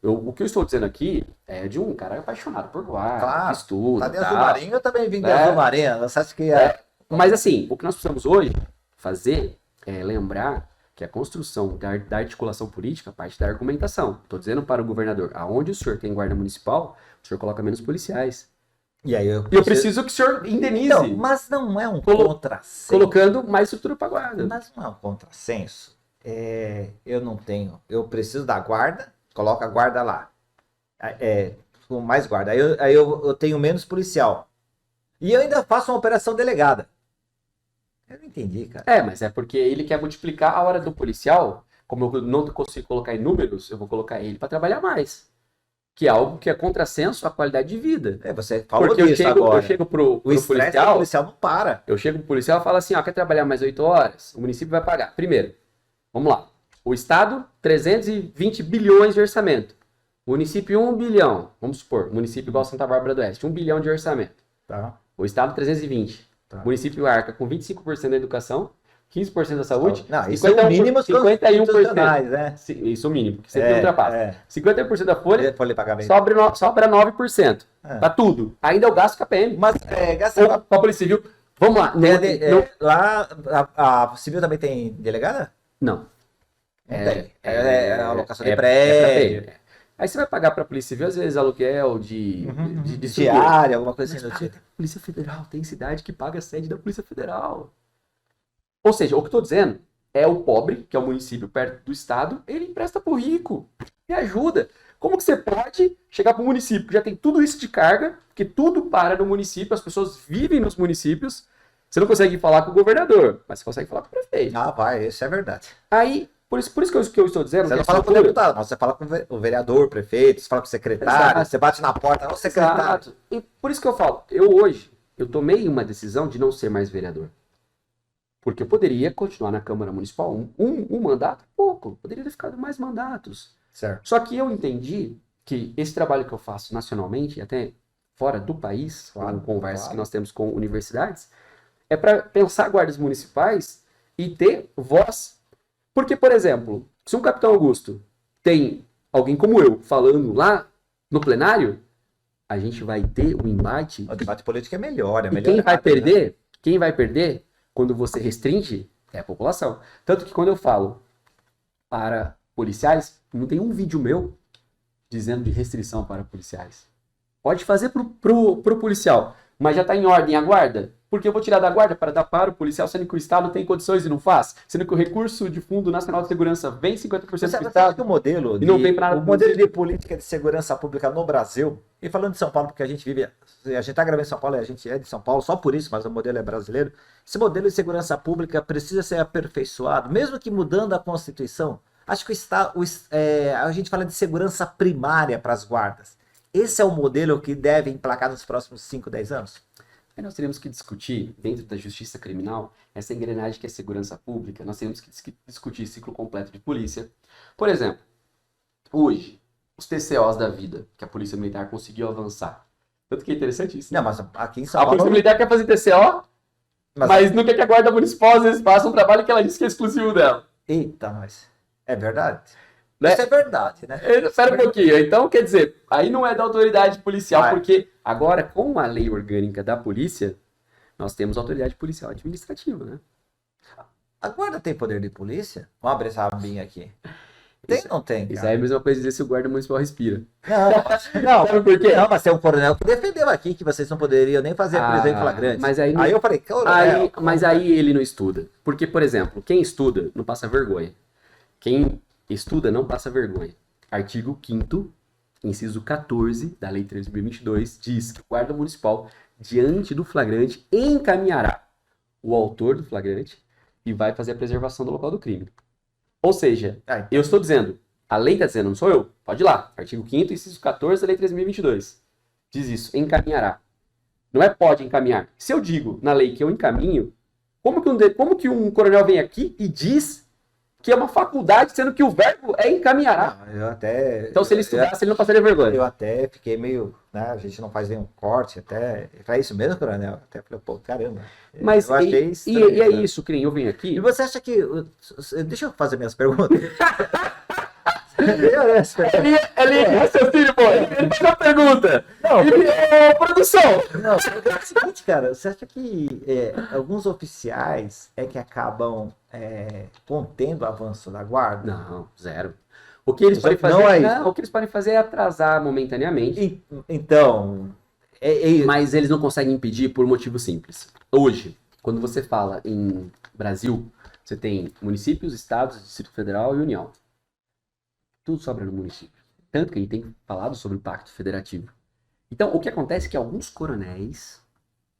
O que eu estou dizendo aqui é de um cara apaixonado por guarda, que estuda. Tá de azul marinho, eu também vim de azul marinho. Você acha que Mas assim, o que nós precisamos hoje fazer é lembrar que a construção da articulação política parte da argumentação. Estou dizendo para o governador, aonde o senhor tem guarda municipal, o senhor coloca menos policiais. E aí eu preciso que o senhor indenize. Não, mas não é um contrassenso. Colocando mais estrutura para a guarda. Mas não é um contrassenso. Eu não tenho. Eu preciso da guarda, coloco a guarda lá. Com mais guarda. Aí eu tenho menos policial. E eu ainda faço uma operação delegada. Eu não entendi, cara. Mas é porque ele quer multiplicar a hora do policial. Como eu não consigo colocar em números, eu vou colocar ele para trabalhar mais. Que é algo que é contrassenso à qualidade de vida. Você falou porque disso agora. Eu chego pro policial. O policial não para. Eu chego pro policial e falo assim, quer trabalhar mais 8 horas? O município vai pagar. Primeiro, vamos lá. O Estado, 320 bilhões de orçamento. O município, 1 bilhão. Vamos supor, município igual Santa Bárbara do Oeste, 1 bilhão de orçamento. Tá. O Estado, 320. Tá. O município arca com 25% da educação, 15% da saúde. Não, isso é o mínimo 51%. Né? Isso é o mínimo, porque sempre ultrapassa. 51% da folha, sobra 9%. Pra tudo. Ainda é o gasto com a PM. Mas gasto com a Polícia Civil. Vamos lá. Lá, a Civil também tem delegada? Não. Tem. Alocação de prédio. Aí você vai pagar pra Polícia Civil, às vezes, aluguel de diária, alguma coisa assim do tipo. Polícia Federal, tem cidade que paga a sede da Polícia Federal. Ou seja, o que eu estou dizendo é o pobre, que é o município perto do estado, ele empresta pro rico e ajuda. Como que você pode chegar para o município que já tem tudo isso de carga, que tudo para no município, as pessoas vivem nos municípios, você não consegue falar com o governador, mas você consegue falar com o prefeito. Isso é verdade. Aí, por isso que eu estou dizendo... Você não fala com o deputado, não, você fala com o vereador, o prefeito, você fala com o secretário, você bate na porta, o secretário. Exato. E por isso que eu falo, eu hoje, eu tomei uma decisão de não ser mais vereador. Porque eu poderia continuar na Câmara Municipal um mandato, pouco. Poderia ter ficado mais mandatos. Certo. Só que eu entendi que esse trabalho que eu faço nacionalmente, até fora do país, Claro, com conversas claro. que nós temos com universidades, é para pensar guardas municipais e ter voz. Porque, por exemplo, se um Capitão Augusto tem alguém como eu falando lá no plenário, a gente vai ter um embate. O debate político é melhor, é E melhor. quem vai perder quando você restringe é a população. Tanto que quando eu falo para policiais, não tem um vídeo meu dizendo de restrição para policiais. Pode fazer pro policial, mas já está em ordem a guarda? Porque eu vou tirar da guarda para dar para o policial, sendo que o Estado tem condições e não faz? Sendo que o recurso de Fundo Nacional de Segurança vem 50% do Você acha Estado que o modelo e não vem para o modelo de política de segurança pública no Brasil, e falando de São Paulo, porque a gente está gravando em São Paulo, a gente é de São Paulo, só por isso, mas o modelo é brasileiro. Esse modelo de segurança pública precisa ser aperfeiçoado, mesmo que mudando a Constituição. Acho que a gente fala de segurança primária para as guardas. Esse é o modelo que deve emplacar nos próximos 5, 10 anos? Aí nós teremos que discutir, dentro da justiça criminal, essa engrenagem que é segurança pública. Nós teremos que discutir ciclo completo de polícia. Por exemplo, hoje, os TCOs da vida, que a Polícia Militar conseguiu avançar. Tanto que é interessante isso. Não, mas aqui em São A Paulo... Polícia Militar quer fazer TCO, mas não quer que a Guarda Municipal, às vezes, faça um trabalho que ela diz que é exclusivo dela. Eita, mas é verdade? Né? Isso é verdade, né? Espera um pouquinho. Então, quer dizer, aí não é da autoridade policial, Vai. porque agora, com a lei orgânica da polícia, nós temos autoridade policial administrativa, né? A guarda tem poder de polícia? Vamos abrir essa abinha aqui. Tem ou não tem? Isso Cara? aí é a mesma coisa dizer se o guarda municipal respira. Não, Sabe por quê? não, mas tem um coronel que defendeu aqui que vocês não poderiam nem fazer a prisão em flagrante. Mas aí, Aí eu falei, coronel. mas aí ele não estuda. Porque, por exemplo, quem estuda não passa vergonha. Quem estuda não passa vergonha. Artigo 5º, inciso 14 da Lei 3.022, diz que o guarda municipal, diante do flagrante, encaminhará o autor do flagrante e vai fazer a preservação do local do crime. Ou seja, eu estou dizendo, a lei está dizendo, não sou eu, pode ir lá. Artigo 5º, inciso 14 da Lei 3.022. Diz isso, encaminhará. Não é pode encaminhar. Se eu digo na lei que eu encaminho, como que um coronel vem aqui e diz que é uma faculdade, sendo que o verbo é encaminhará? Não, eu até... Então, se ele estudasse, ele não passaria vergonha. Eu até fiquei meio, né, a gente não faz nenhum corte, até... Foi isso mesmo, coronel? Até falei, pô, caramba. Mas eu achei estranho, e é né? isso, Crim, eu venho aqui... E você acha que... Deixa eu fazer minhas perguntas. Ele raciocínio, pô. Ele fez uma pergunta. Não, Produção. Não, é o seguinte, cara, você acha que alguns oficiais é que acabam contendo o avanço da guarda? Não, zero. O que eles podem fazer, Não é isso. o que eles podem fazer é atrasar momentaneamente, Então, mas eles não conseguem impedir por motivo simples. Hoje, quando você fala em Brasil, você tem municípios, estados, Distrito Federal e União. Tudo sobra no município. Tanto que a gente tem falado sobre o Pacto Federativo. Então, o que acontece é que alguns coronéis,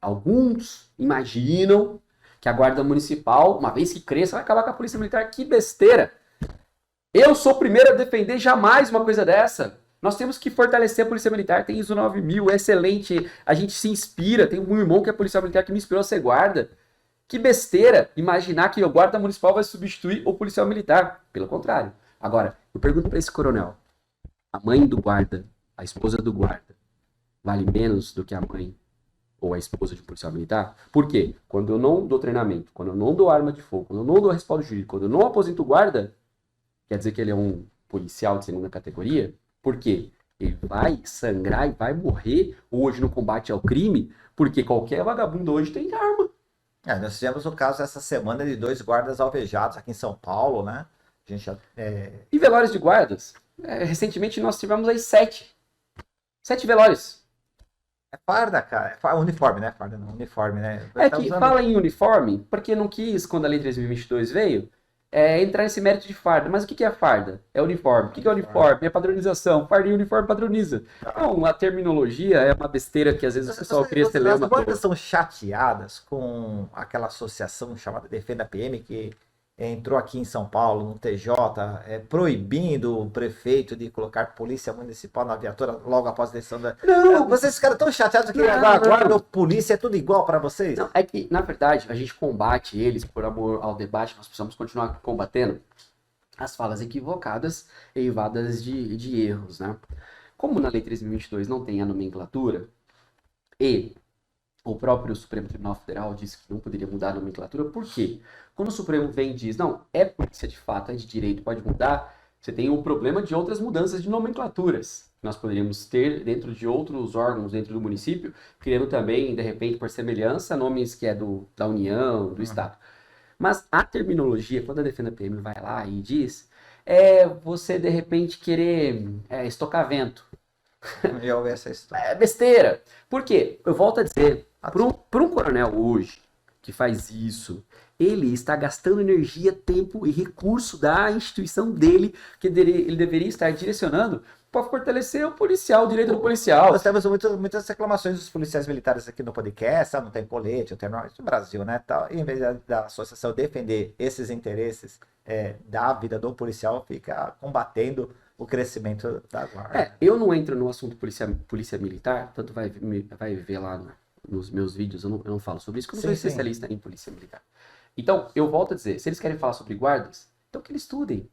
alguns imaginam que a Guarda Municipal, uma vez que cresça, vai acabar com a Polícia Militar. Que besteira! Eu sou o primeiro a defender jamais uma coisa dessa. Nós temos que fortalecer a Polícia Militar. Tem ISO 9000, é excelente. A gente se inspira. Tem um irmão que é policial militar que me inspirou a ser guarda. Que besteira imaginar que o Guarda Municipal vai substituir o policial militar. Pelo contrário. Agora, eu pergunto para esse coronel. A mãe do guarda, a esposa do guarda, vale menos do que a mãe ou a esposa de um policial militar? Por quê? Quando eu não dou treinamento, quando eu não dou arma de fogo, quando eu não dou respaldo jurídico, quando eu não aposento o guarda, quer dizer que ele é um policial de segunda categoria? Por quê? Ele vai sangrar e vai morrer hoje no combate ao crime, porque qualquer vagabundo hoje tem arma. nós tivemos o caso essa semana de 2 guardas alvejados aqui em São Paulo, né? A gente E velórios de guardas? Recentemente nós tivemos aí 7 velórios. É farda, cara. Uniforme, né? Farda não, uniforme, né? É Tá que usando- fala em uniforme, porque não quis, quando a Lei 3.022 veio, entrar nesse mérito de farda. Mas o que é farda? É uniforme. O que é uniforme? É padronização. Farda e uniforme padroniza. Então, a terminologia é uma besteira que às vezes o pessoal cria As celeuma. guardas são chateadas com aquela associação chamada Defenda PM, que entrou aqui em São Paulo, no TJ, proibindo o prefeito de colocar polícia municipal na viatura logo após a eleição da... Não, Vocês ficaram tão chateados que Não, agora não. guarda ou polícia é tudo igual para vocês? não, é que, na verdade, a gente combate eles por amor ao debate, nós precisamos continuar combatendo as falas equivocadas e eivadas de erros, né? Como na Lei 3.022 não tem a nomenclatura, e o próprio Supremo Tribunal Federal disse que não poderia mudar a nomenclatura, por quê? Quando o Supremo vem e diz, não, é polícia de fato, é de direito, pode mudar, você tem o problema de outras mudanças de nomenclaturas. Nós poderíamos ter dentro de outros órgãos, dentro do município, criando também, de repente, por semelhança, nomes que é da União, do Estado. Mas a terminologia, quando a Defenda PM vai lá e diz, é você, de repente, querer estocar vento. Eu ouvi essa história. É besteira. Por quê? Eu volto a dizer, para um coronel hoje que faz isso, ele está gastando energia, tempo e recurso da instituição dele, que ele deveria estar direcionando para fortalecer o policial, o direito do policial. Nós temos muitas reclamações dos policiais militares aqui no podcast, não tem colete, não tem norte no Brasil, né? Tal. E em vez da associação defender esses interesses da vida do policial, fica combatendo o crescimento da guarda. Eu não entro no assunto polícia militar, tanto vai ver lá nos meus vídeos, eu não falo sobre isso, porque eu não sou especialista em polícia militar. Então, eu volto a dizer, se eles querem falar sobre guardas, então que eles estudem.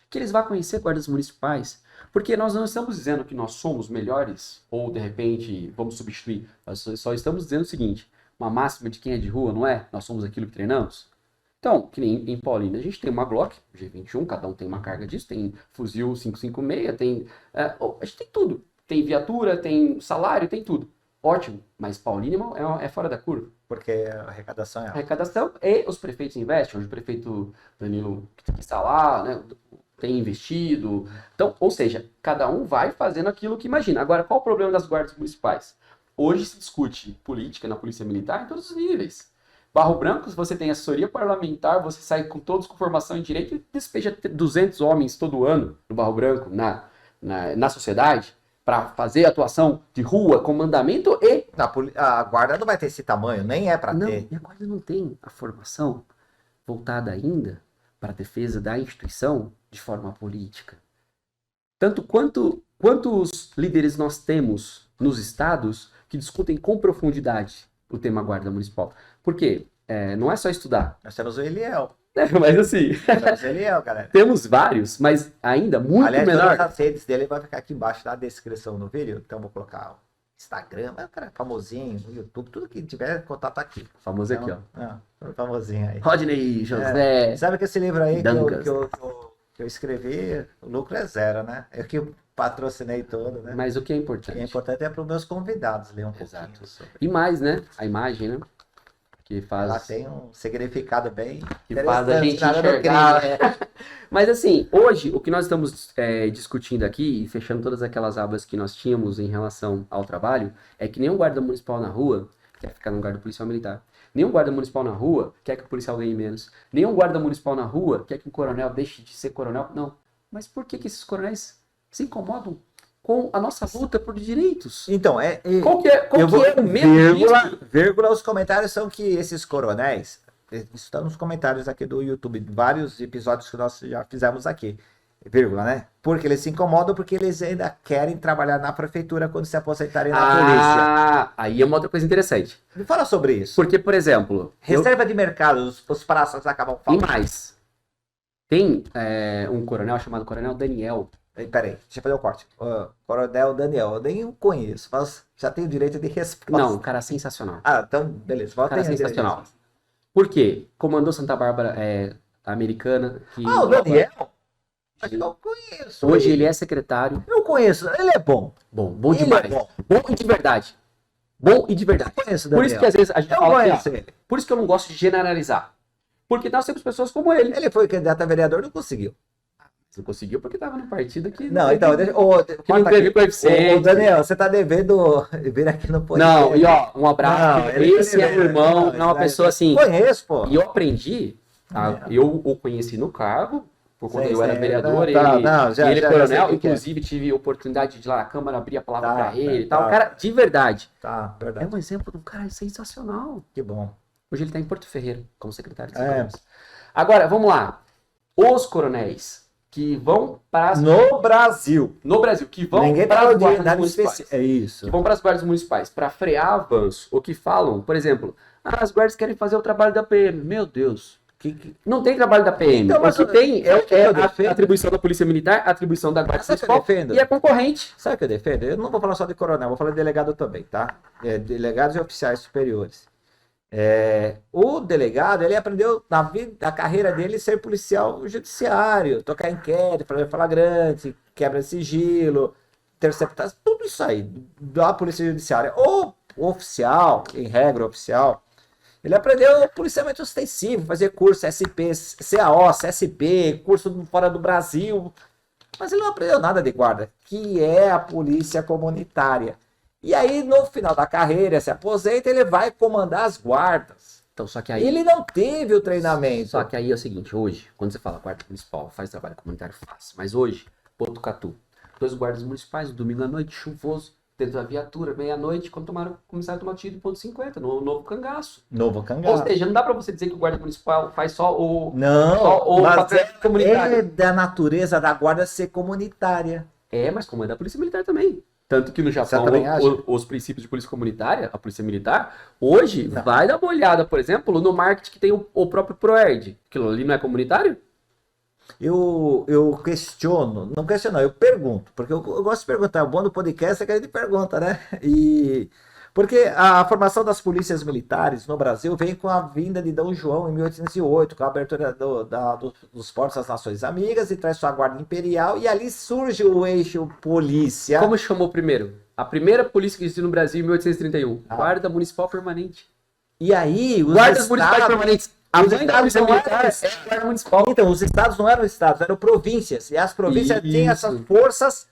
Que eles vão conhecer guardas municipais. Porque nós não estamos dizendo que nós somos melhores, ou de repente vamos substituir. Nós só estamos dizendo o seguinte, uma máxima de quem é de rua, não é? Nós somos aquilo que treinamos. Então, que nem em Paulínia, a gente tem uma Glock G21, cada um tem uma carga disso, tem fuzil 556, a gente tem tudo. Tem viatura, tem salário, tem tudo. Ótimo, mas Paulínia é fora da curva. Porque a arrecadação é alta. Arrecadação e os prefeitos investem. Hoje o prefeito Danilo que está lá, né, tem investido. Então, ou seja, cada um vai fazendo aquilo que imagina. Agora, qual o problema das guardas municipais? Hoje se discute política na polícia militar em todos os níveis. Barro Branco, você tem assessoria parlamentar, você sai com todos com formação em direito e despeja 200 homens todo ano no Barro Branco, na sociedade, para fazer atuação de rua, comandamento e... A guarda não vai ter esse tamanho, nem é para ter. E a guarda não tem a formação voltada ainda para a defesa da instituição de forma política. Tanto quantos líderes nós temos nos estados que discutem com profundidade o tema guarda municipal. Por quê? Não é só estudar. Nós temos o Eliel. Mas assim, Temos o Eliel, galera. temos vários, mas ainda muito Aliás, menor. todas as redes dele vai ficar aqui embaixo na descrição do vídeo. Então vou colocar o Instagram, mas o cara é famosinho, o YouTube, tudo que tiver contato aqui. Famoso aqui, ó. Famosinho aí. Rodney, José. Sabe que esse livro aí Dancas. que eu escrevi, o lucro é zero, né? Eu que patrocinei todo, né? Mas o que é E importante? é importante para os meus convidados ler um Exato. pouquinho sobre. E mais, né? A imagem, né? Que Ela faz... tem um significado bem que faz a gente interessante, nada do enxergar. crime. Mas assim, hoje o que nós estamos discutindo aqui, e fechando todas aquelas abas que nós tínhamos em relação ao trabalho, é que nenhum guarda municipal na rua quer ficar no guarda policial militar. Nenhum guarda municipal na rua quer que o policial ganhe menos. Nenhum guarda municipal na rua quer que o coronel deixe de ser coronel. Não. Mas por que esses coronéis se incomodam com a nossa luta por direitos? Então, Qual que é o medo disso? vírgula, os comentários são que esses coronéis, isso está nos comentários aqui do YouTube, vários episódios que nós já fizemos aqui, vírgula, né? Porque eles se incomodam porque eles ainda querem trabalhar na prefeitura quando se aposentarem na polícia. Aí é uma outra coisa interessante. Me fala sobre isso. Porque, por exemplo, Reserva de mercado, os praças acabam e falando. mais, tem um coronel chamado Coronel Daniel. Peraí, deixa eu fazer o corte. Coronel Daniel, eu nem o conheço, mas já tenho direito de resposta. Não, um cara sensacional. Então, beleza. Um cara sensacional. Por quê? Comandou Santa Bárbara americana. O Daniel? Acho que eu conheço. Hoje ele é secretário. Eu conheço, ele é bom. Bom Ele demais. é bom. Bom e de verdade. Bom e de verdade. Eu conheço o Por Daniel. isso que às vezes a gente Eu fala conheço que, ele. por isso que eu não gosto de generalizar. Porque nós temos pessoas como ele. Ele foi candidato a vereador, não conseguiu. Não conseguiu porque estava no partido que Não, teve- então, deixa, que não teve coeficiente. Ô, Daniel, você tá devendo vir aqui no podcast. Não, e ó, um abraço. Não, ele Esse tá é o devendo. irmão, Não, é uma pessoa assim. Conheço, pô. E eu aprendi, eu o conheci no cargo, por conta Sei, eu era sei. vereador, Não, ele, não, já- ele já- é já coronel, sei o que é. inclusive tive a oportunidade de ir lá na Câmara abrir a palavra Tá, pra ele e tá, tal. tá. Cara, de verdade, Tá, é verdade. um exemplo de um cara sensacional. Que bom. Hoje ele está em Porto Ferreira, como secretário de segurança. Agora, vamos lá. Os coronéis que vão para No Brasil. No Brasil, que vão Ninguém para tá as guardas municipais. É isso. Que vão para as guardas municipais para frear avanço. Ou que falam, por exemplo, as guardas querem fazer o trabalho da PM. Meu Deus. Não tem trabalho da PM. Então, mas o que tem é defendo? a atribuição da Polícia Militar, a atribuição da Guarda Sabe o que eu Municipal defendo? e a concorrente. Sabe o que eu defendo? Eu não vou falar só de coronel, vou falar de delegado também, tá? Delegados e oficiais superiores. O delegado, ele aprendeu na carreira dele ser policial judiciário, tocar inquérito, fazer flagrante, quebra de sigilo, interceptar, tudo isso aí da polícia judiciária. O oficial, em regra oficial, ele aprendeu policiamento ostensivo, fazer curso SP, CAO, CSP, curso fora do Brasil, mas ele não aprendeu nada de guarda, que é a polícia comunitária. E aí, no final da carreira, se aposenta, ele vai comandar as guardas. Então, só que aí... Ele não teve o treinamento. Só que aí é o seguinte, hoje, quando você fala guarda municipal, faz trabalho comunitário, faz. Mas hoje, Botucatu, 2 guardas municipais, domingo à noite, chuvoso, dentro da viatura, meia-noite, quando começaram a tomar tiro de ponto 50, no novo cangaço. Novo cangaço. Ou seja, não dá pra você dizer que o guarda municipal faz só o... Não, só o mas papel comunitário. é da natureza da guarda ser comunitária. Mas como é da Polícia Militar também. Tanto que no Japão, os princípios de polícia comunitária, a polícia militar, hoje vai dar uma olhada, por exemplo, no marketing que tem o próprio ProErd. Aquilo ali não é comunitário? Eu questiono, não questiono, eu pergunto, porque eu gosto de perguntar. O bom do podcast é que a gente pergunta, né? Porque a formação das polícias militares no Brasil vem com a vinda de Dom João em 1808, com a abertura dos portos das Nações Amigas, e traz sua guarda imperial, e ali surge o eixo polícia. Como chamou primeiro? A primeira polícia que existiu no Brasil em 1831, Guarda Municipal Permanente. E aí, os guardas municipais permanentes. A mãe da polícia militar é a guarda municipal. Então, os estados não eram estados, eram províncias, e as províncias tinham essas forças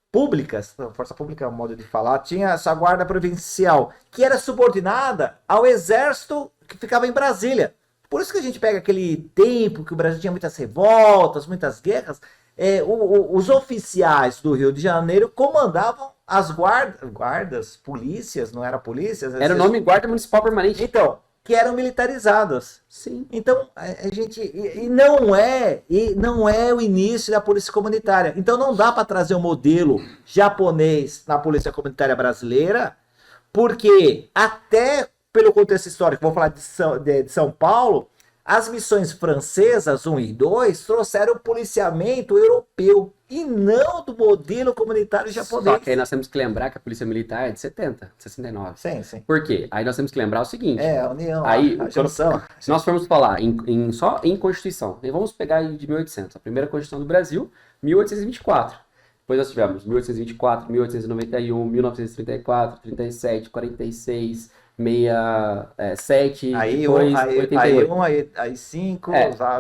públicas, força pública é um modo de falar, tinha essa guarda provincial, que era subordinada ao exército que ficava em Brasília. Por isso que a gente pega aquele tempo que o Brasil tinha muitas revoltas, muitas guerras, os oficiais do Rio de Janeiro comandavam as guardas, polícias, não era polícias? Era o nome Guarda Municipal Permanente. Então, que eram militarizadas. Sim. Então, a gente... E não é o início da polícia comunitária. Então, não dá para trazer um modelo japonês na polícia comunitária brasileira, porque até pelo contexto histórico, vou falar de São Paulo, as missões francesas 1 e 2 trouxeram o policiamento europeu e não do modelo comunitário japonês. Só que aí nós temos que lembrar que a polícia militar é de 70, 69. Sim. Por quê? Aí nós temos que lembrar o seguinte. A União, aí, a junção. Se nós formos falar só em Constituição, e vamos pegar aí de 1800, a primeira Constituição do Brasil, 1824. Depois nós tivemos 1824, 1891, 1934, 37, 46... 67, aí depois 88. Aí 5.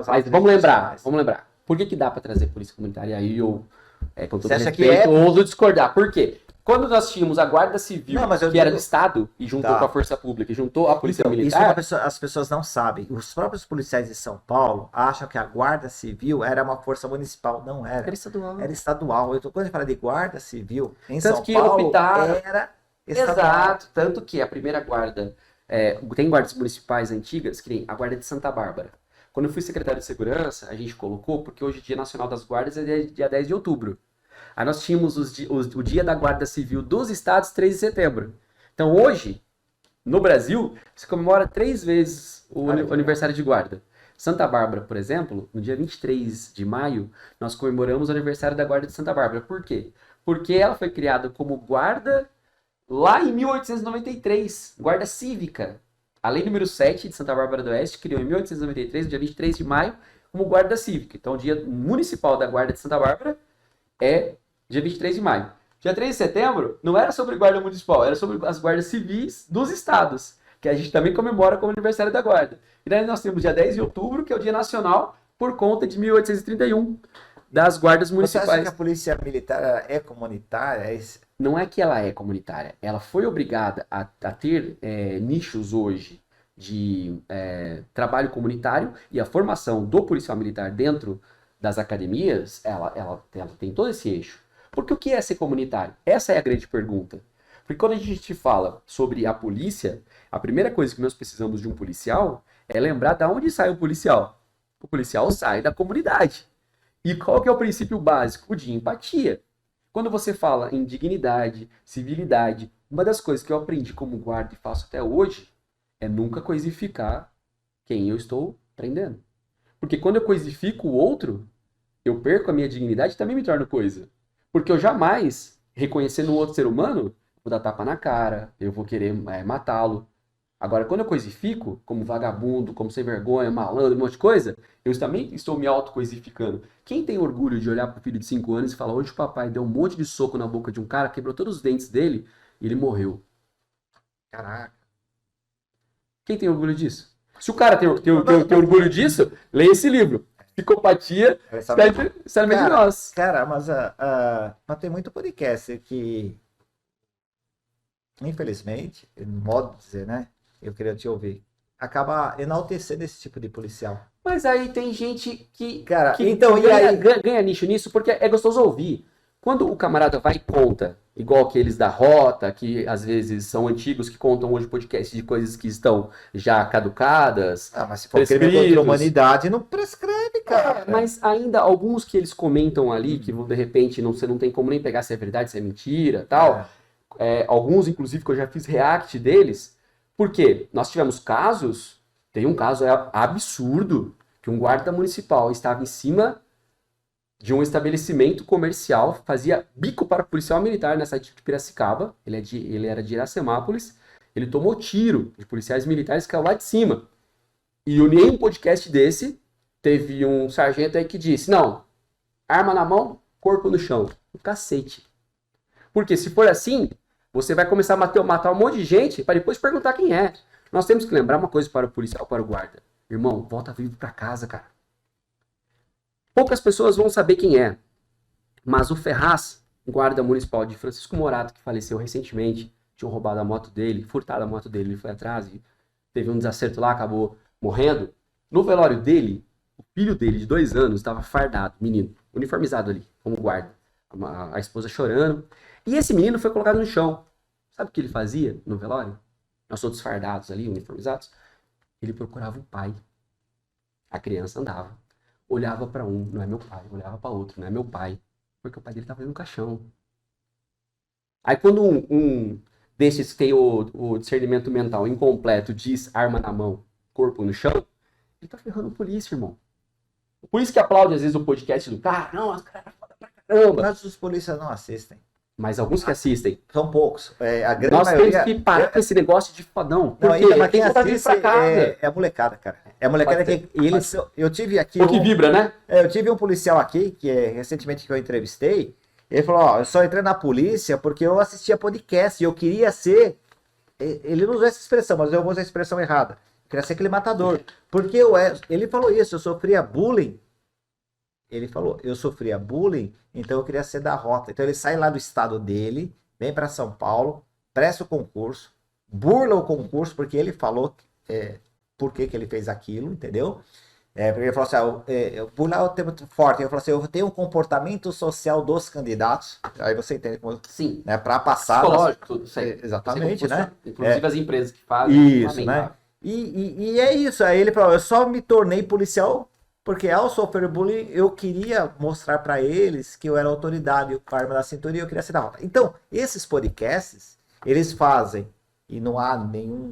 Mas vamos lembrar. Por que dá para trazer polícia comunitária aí, com todo respeito, ouso discordar? Por quê? Quando nós tínhamos a Guarda Civil, que era do Estado, e juntou com a Força Pública, e juntou a Polícia Militar... Isso as pessoas não sabem. Os próprios policiais de São Paulo acham que a Guarda Civil era uma força municipal. Não era. Era estadual. Era estadual. Quando a gente fala de Guarda Civil, em Tanto São que Paulo, era estadual. Exato. Tanto que a primeira guarda... tem guardas municipais antigas, que nem a Guarda de Santa Bárbara. Quando eu fui secretário de Segurança, a gente colocou, porque hoje o Dia Nacional das Guardas é dia 10 de outubro. Aí nós tínhamos o Dia da Guarda Civil dos Estados, 3 de setembro. Então hoje, no Brasil, se comemora 3 vezes o aniversário de guarda. Santa Bárbara, por exemplo, no dia 23 de maio, nós comemoramos o aniversário da Guarda de Santa Bárbara. Por quê? Porque ela foi criada como guarda lá em 1893, Guarda Cívica. A Lei número 7 de Santa Bárbara do Oeste criou em 1893, no dia 23 de maio, como Guarda Cívica. Então o dia municipal da Guarda de Santa Bárbara é dia 23 de maio. Dia 3 de setembro não era sobre guarda municipal, era sobre as guardas civis dos estados, que a gente também comemora como aniversário da guarda. E daí nós temos dia 10 de outubro, que é o dia nacional, por conta de 1831, das guardas municipais. Você acha que a polícia militar é comunitária? Não é que ela é comunitária, ela foi obrigada a ter nichos hoje de trabalho comunitário, e a formação do policial militar dentro das academias, ela tem todo esse eixo. Porque o que é ser comunitário? Essa é a grande pergunta. Porque quando a gente fala sobre a polícia, a primeira coisa que nós precisamos de um policial é lembrar de onde sai o policial. O policial sai da comunidade. E qual que é o princípio básico? O de empatia. Quando você fala em dignidade, civilidade, uma das coisas que eu aprendi como guarda e faço até hoje é nunca coisificar quem eu estou prendendo. Porque quando eu coisifico o outro, eu perco a minha dignidade e também me torno coisa. Porque eu jamais, reconhecendo o outro ser humano, vou dar tapa na cara, eu vou querer matá-lo. Agora, quando eu coisifico, como vagabundo, como sem vergonha, malandro, um monte de coisa, eu também estou me autocoisificando. Quem tem orgulho de olhar pro filho de 5 anos e falar, hoje o papai deu um monte de soco na boca de um cara, quebrou todos os dentes dele e ele morreu? Caraca. Quem tem orgulho disso? Se o cara tem orgulho disso, leia esse livro. Psicopatia, sabe de nós. Cara, mas tem muito podcast que, infelizmente, modo de dizer, né? Eu queria te ouvir. Acaba enaltecendo esse tipo de policial. Mas aí tem gente que, Cara, que então, e aí? ganha nicho nisso porque é gostoso ouvir. Quando o camarada vai e conta, igual aqueles da Rota, que às vezes são antigos, que contam hoje podcast de coisas que estão já caducadas, Mas se for crime contra a humanidade, não prescreve, cara. Mas ainda alguns que eles comentam ali, que de repente você não tem como nem pegar se é verdade, se é mentira, tal. Alguns, inclusive, que eu já fiz react deles. Por quê? Nós tivemos casos, tem um caso absurdo, que um guarda municipal estava em cima de um estabelecimento comercial, fazia bico para policial militar nessa de Piracicaba, ele era de Iracemápolis, ele tomou tiro de policiais militares que caiu lá de cima. E em um podcast desse, teve um sargento aí que disse, não, arma na mão, corpo no chão. O cacete. Porque se for assim, você vai começar a matar um monte de gente para depois perguntar quem é. Nós temos que lembrar uma coisa para o policial, para o guarda. Irmão, volta vivo para casa, cara. Poucas pessoas vão saber quem é. Mas o Ferraz, guarda municipal de Francisco Morato, que faleceu recentemente, tinham roubado a moto dele, furtado a moto dele, ele foi atrás e teve um desacerto lá, acabou morrendo. No velório dele, o filho dele, de 2 anos, estava fardado, menino, uniformizado ali, como guarda. A esposa chorando. E esse menino foi colocado no chão. Sabe o que ele fazia no velório? Nós todos fardados ali, uniformizados. Ele procurava o pai. A criança andava. Olhava para um, não é meu pai. Olhava para outro, não é meu pai. Porque o pai dele estava ali no caixão. Aí quando um desses que tem o discernimento mental incompleto diz arma na mão, corpo no chão, ele tá ferrando o polícia, irmão. Por isso que aplaude às vezes o podcast do cara. Não, as caras foda pra caramba. Mas os polícias não assistem. Mas alguns que assistem. São poucos. A grande Nós maioria... temos que parar com esse negócio de fodão. Não, Porque mas quem tem que assiste pra casa. é a molecada, cara. É a molecada que... Eu tive aqui... O que vibra, né? Eu tive um policial aqui, que recentemente que eu entrevistei, ele falou, ó, eu só entrei na polícia porque eu assistia podcast e eu queria ser... Ele não usou essa expressão, mas eu vou usar a expressão errada. Eu queria ser aquele matador. Porque ele falou isso, eu sofria bullying. Ele falou, eu sofria bullying, então eu queria ser da Rota. Então ele sai lá do estado dele, vem para São Paulo, presta o concurso, burla o concurso, porque ele falou por que ele fez aquilo, entendeu? Porque ele falou assim, burlar é o termo forte. Ele falou assim, eu tenho um comportamento social dos candidatos. Aí você entende como... Sim. Né, para passar... Psicológico, tudo certo. Exatamente, né? Inclusive as empresas que fazem. Isso, né? E é isso. Aí ele falou, eu só me tornei policial porque ao sofrer bullying eu queria mostrar para eles que eu era autoridade com a arma da cintura e eu queria ser da Rota. Então, esses podcasts, eles fazem, e não há nenhum...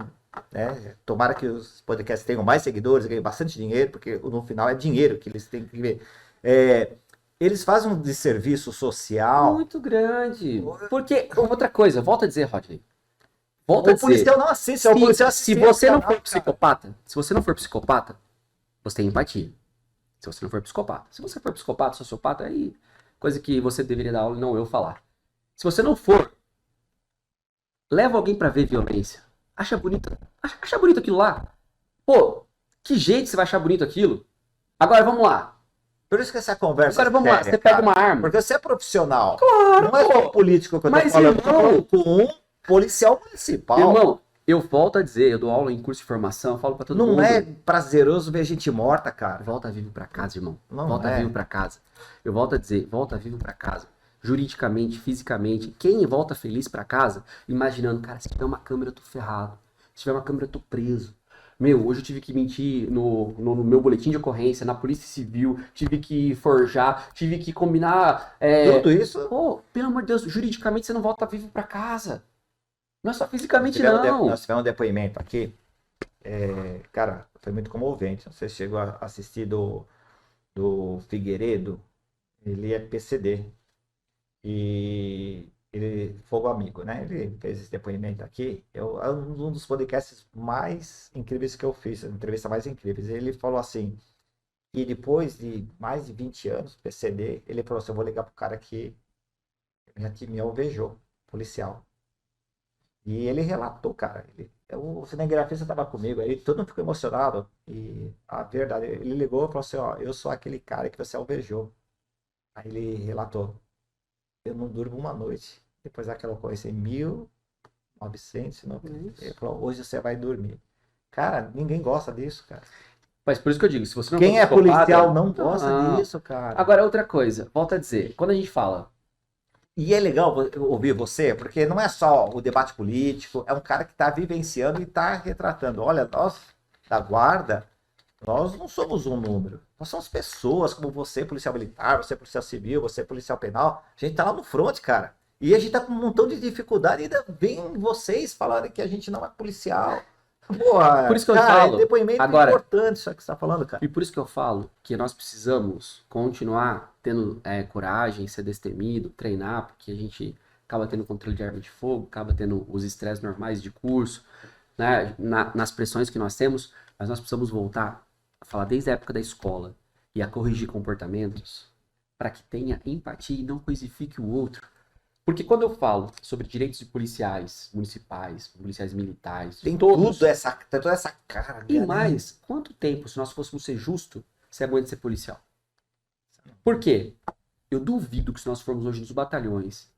Né? Tomara que os podcasts tenham mais seguidores, ganhem bastante dinheiro, porque no final é dinheiro que eles têm que ver. Eles fazem um desserviço social muito grande. Porque, outra coisa, volta a dizer, Rodney. O policial não assiste, o policial assiste. Se você não for psicopata, você tem empatia. Se você não for psicopata. Se você for psicopata, sociopata, aí coisa que você deveria dar aula e não eu falar. Se você não for, leva alguém pra ver violência. Acha bonito aquilo lá? Pô, que jeito você vai achar bonito aquilo? Agora, vamos lá. Por isso que essa conversa agora, vamos lá. Você pega uma arma. Porque você é profissional. Claro, não é só político que eu tô falando. Irmão, com um policial municipal. Irmão, eu volto a dizer, eu dou aula em curso de formação, eu falo pra todo mundo. Não é prazeroso ver gente morta, cara. Volta vivo pra casa, irmão. Não volta vivo pra casa. Eu volto a dizer, volta vivo pra casa. juridicamente, fisicamente, quem volta feliz pra casa, imaginando, cara, se tiver uma câmera eu tô ferrado, se tiver uma câmera eu tô preso. Meu, hoje eu tive que mentir no meu boletim de ocorrência, na Polícia Civil, tive que forjar, tive que combinar. Tudo isso. Pô, pelo amor de Deus, juridicamente você não volta vivo pra casa. Não é só fisicamente, não. Nós tivemos um depoimento aqui. Cara, foi muito comovente. Você chegou a assistir do Figueiredo. Ele é PCD. E ele foi um amigo, né? Ele fez esse depoimento aqui. É um dos podcasts mais incríveis que eu fiz, a entrevista mais incrível. Ele falou assim, e depois de mais de 20 anos, PCD, ele falou assim, eu vou ligar pro cara que me alvejou, policial. E ele relatou, cara, o cinegrafista estava comigo, aí todo mundo ficou emocionado. E a verdade, ele ligou e falou assim, ó, eu sou aquele cara que você alvejou. Aí ele relatou, eu não durmo uma noite. Depois daquela ocorrência em 1990, ele falou, hoje você vai dormir. Cara, ninguém gosta disso, cara. Mas por isso que eu digo, se você não Quem for é psicopata, policial não gosta disso, cara. Agora, outra coisa, volta a dizer, quando a gente fala, E é legal ouvir você, porque não é só o debate político, é um cara que está vivenciando e está retratando. Olha, nós da guarda, nós não somos um número. Nós somos pessoas como você, policial militar, você, policial civil, você, policial penal. A gente está lá no front, cara. E a gente está com um montão de dificuldade e ainda vem vocês falarem que a gente não é policial. Porra, por isso que eu cara, falo, é depoimento agora, importante isso que você está falando, cara. e por isso que eu falo que nós precisamos continuar tendo coragem, ser destemido, treinar, porque a gente acaba tendo controle de arma de fogo, acaba tendo os estresses normais de curso, né, nas pressões que nós temos, mas nós precisamos voltar a falar desde a época da escola e a corrigir comportamentos para que tenha empatia e não coisifique o outro. Porque quando eu falo sobre direitos de policiais municipais, policiais militares, Tem todos, tem toda essa carga. e né? mais, quanto tempo, se nós fôssemos ser justos, você aguenta ser policial? Por quê? Eu duvido que se nós formos hoje nos batalhões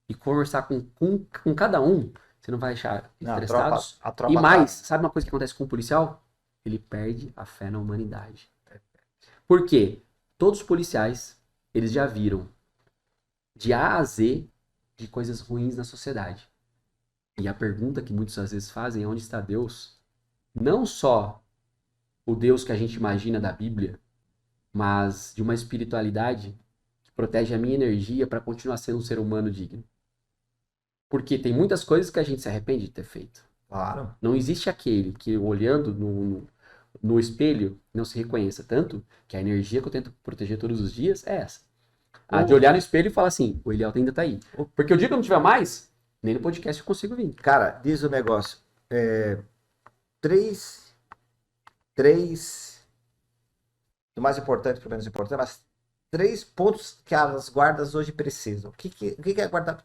e conversar com cada um, você não vai achar Não, estressados. a tropa E mais, tá. sabe uma coisa que acontece com o policial? Ele perde a fé na humanidade. Por quê? Todos os policiais, eles já viram de A a Z de coisas ruins na sociedade. E a pergunta que muitas vezes fazem é onde está Deus? Não só o Deus que a gente imagina da Bíblia, mas de uma espiritualidade que protege a minha energia para continuar sendo um ser humano digno. Porque tem muitas coisas que a gente se arrepende de ter feito. Claro. Não existe aquele que, olhando no espelho, não se reconheça. Tanto que a energia que eu tento proteger todos os dias é essa. A de olhar no espelho e falar assim, o Eliel ainda tá aí. Porque o dia que eu não tiver mais, nem no podcast eu consigo vir. Cara, diz o negócio. Três. Do mais importante para o menos importante, mas 3 pontos que as guardas hoje precisam. O que a guarda.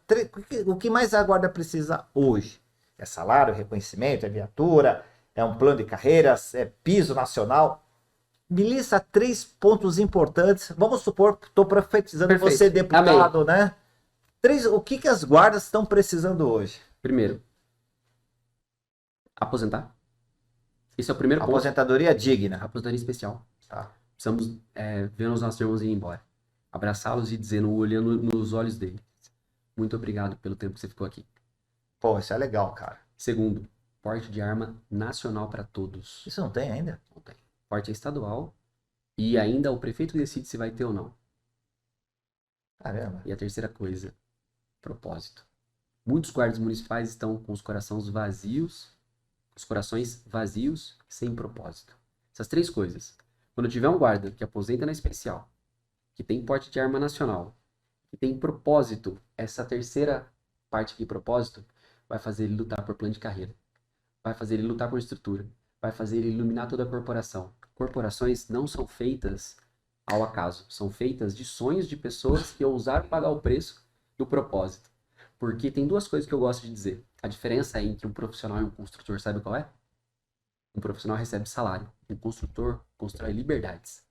O que mais a guarda precisa hoje? É salário, reconhecimento, é viatura, é um plano de carreiras, é piso nacional. Me lista 3 pontos importantes. Vamos supor, estou profetizando Perfeito. você, deputado, Amém. né? O que as guardas estão precisando hoje? Primeiro, aposentar. Esse é o primeiro ponto. Aposentadoria digna. Aposentadoria especial. Tá. Precisamos ver os nossos irmãos ir embora. Abraçá-los e dizendo, olhando nos olhos deles. Muito obrigado pelo tempo que você ficou aqui. Pô, isso é legal, cara. Segundo, porte de arma nacional para todos. Isso não tem ainda? Não tem. Porte é estadual e ainda o prefeito decide se vai ter ou não. Caramba. E a terceira coisa, propósito. Muitos guardas municipais estão com os corações vazios, sem propósito. Essas 3 coisas. Quando tiver um guarda que aposenta na especial, que tem porte de arma nacional, que tem propósito, essa terceira parte aqui, propósito, vai fazer ele lutar por plano de carreira. Vai fazer ele lutar por estrutura. Vai fazer ele iluminar toda a corporação. Corporações não são feitas ao acaso. São feitas de sonhos de pessoas que ousaram pagar o preço do propósito. Porque tem 2 coisas que eu gosto de dizer. A diferença entre um profissional e um construtor, sabe qual é? Um profissional recebe salário. Um construtor constrói liberdades.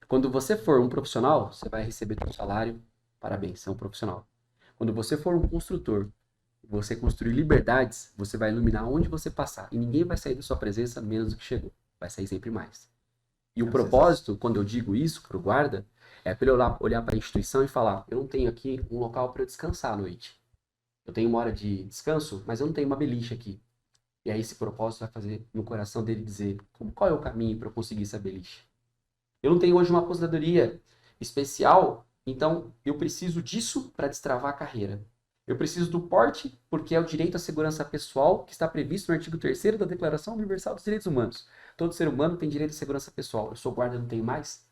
Quando você for um profissional, você vai receber seu salário. Parabéns, você é um profissional. Quando você for um construtor, você construir liberdades, você vai iluminar onde você passar. E ninguém vai sair da sua presença menos do que chegou. Vai sair sempre mais. E o propósito, quando eu digo isso para o guarda, é para ele olhar para a instituição e falar: eu não tenho aqui um local para eu descansar à noite. Eu tenho uma hora de descanso, mas eu não tenho uma beliche aqui. E aí esse propósito vai fazer no coração dele dizer: qual é o caminho para eu conseguir essa beliche? Eu não tenho hoje uma aposentadoria especial, então eu preciso disso para destravar a carreira. Eu preciso do porte, porque é o direito à segurança pessoal que está previsto no artigo 3º da Declaração Universal dos Direitos Humanos. Todo ser humano tem direito à segurança pessoal. Eu sou guarda, não tenho mais?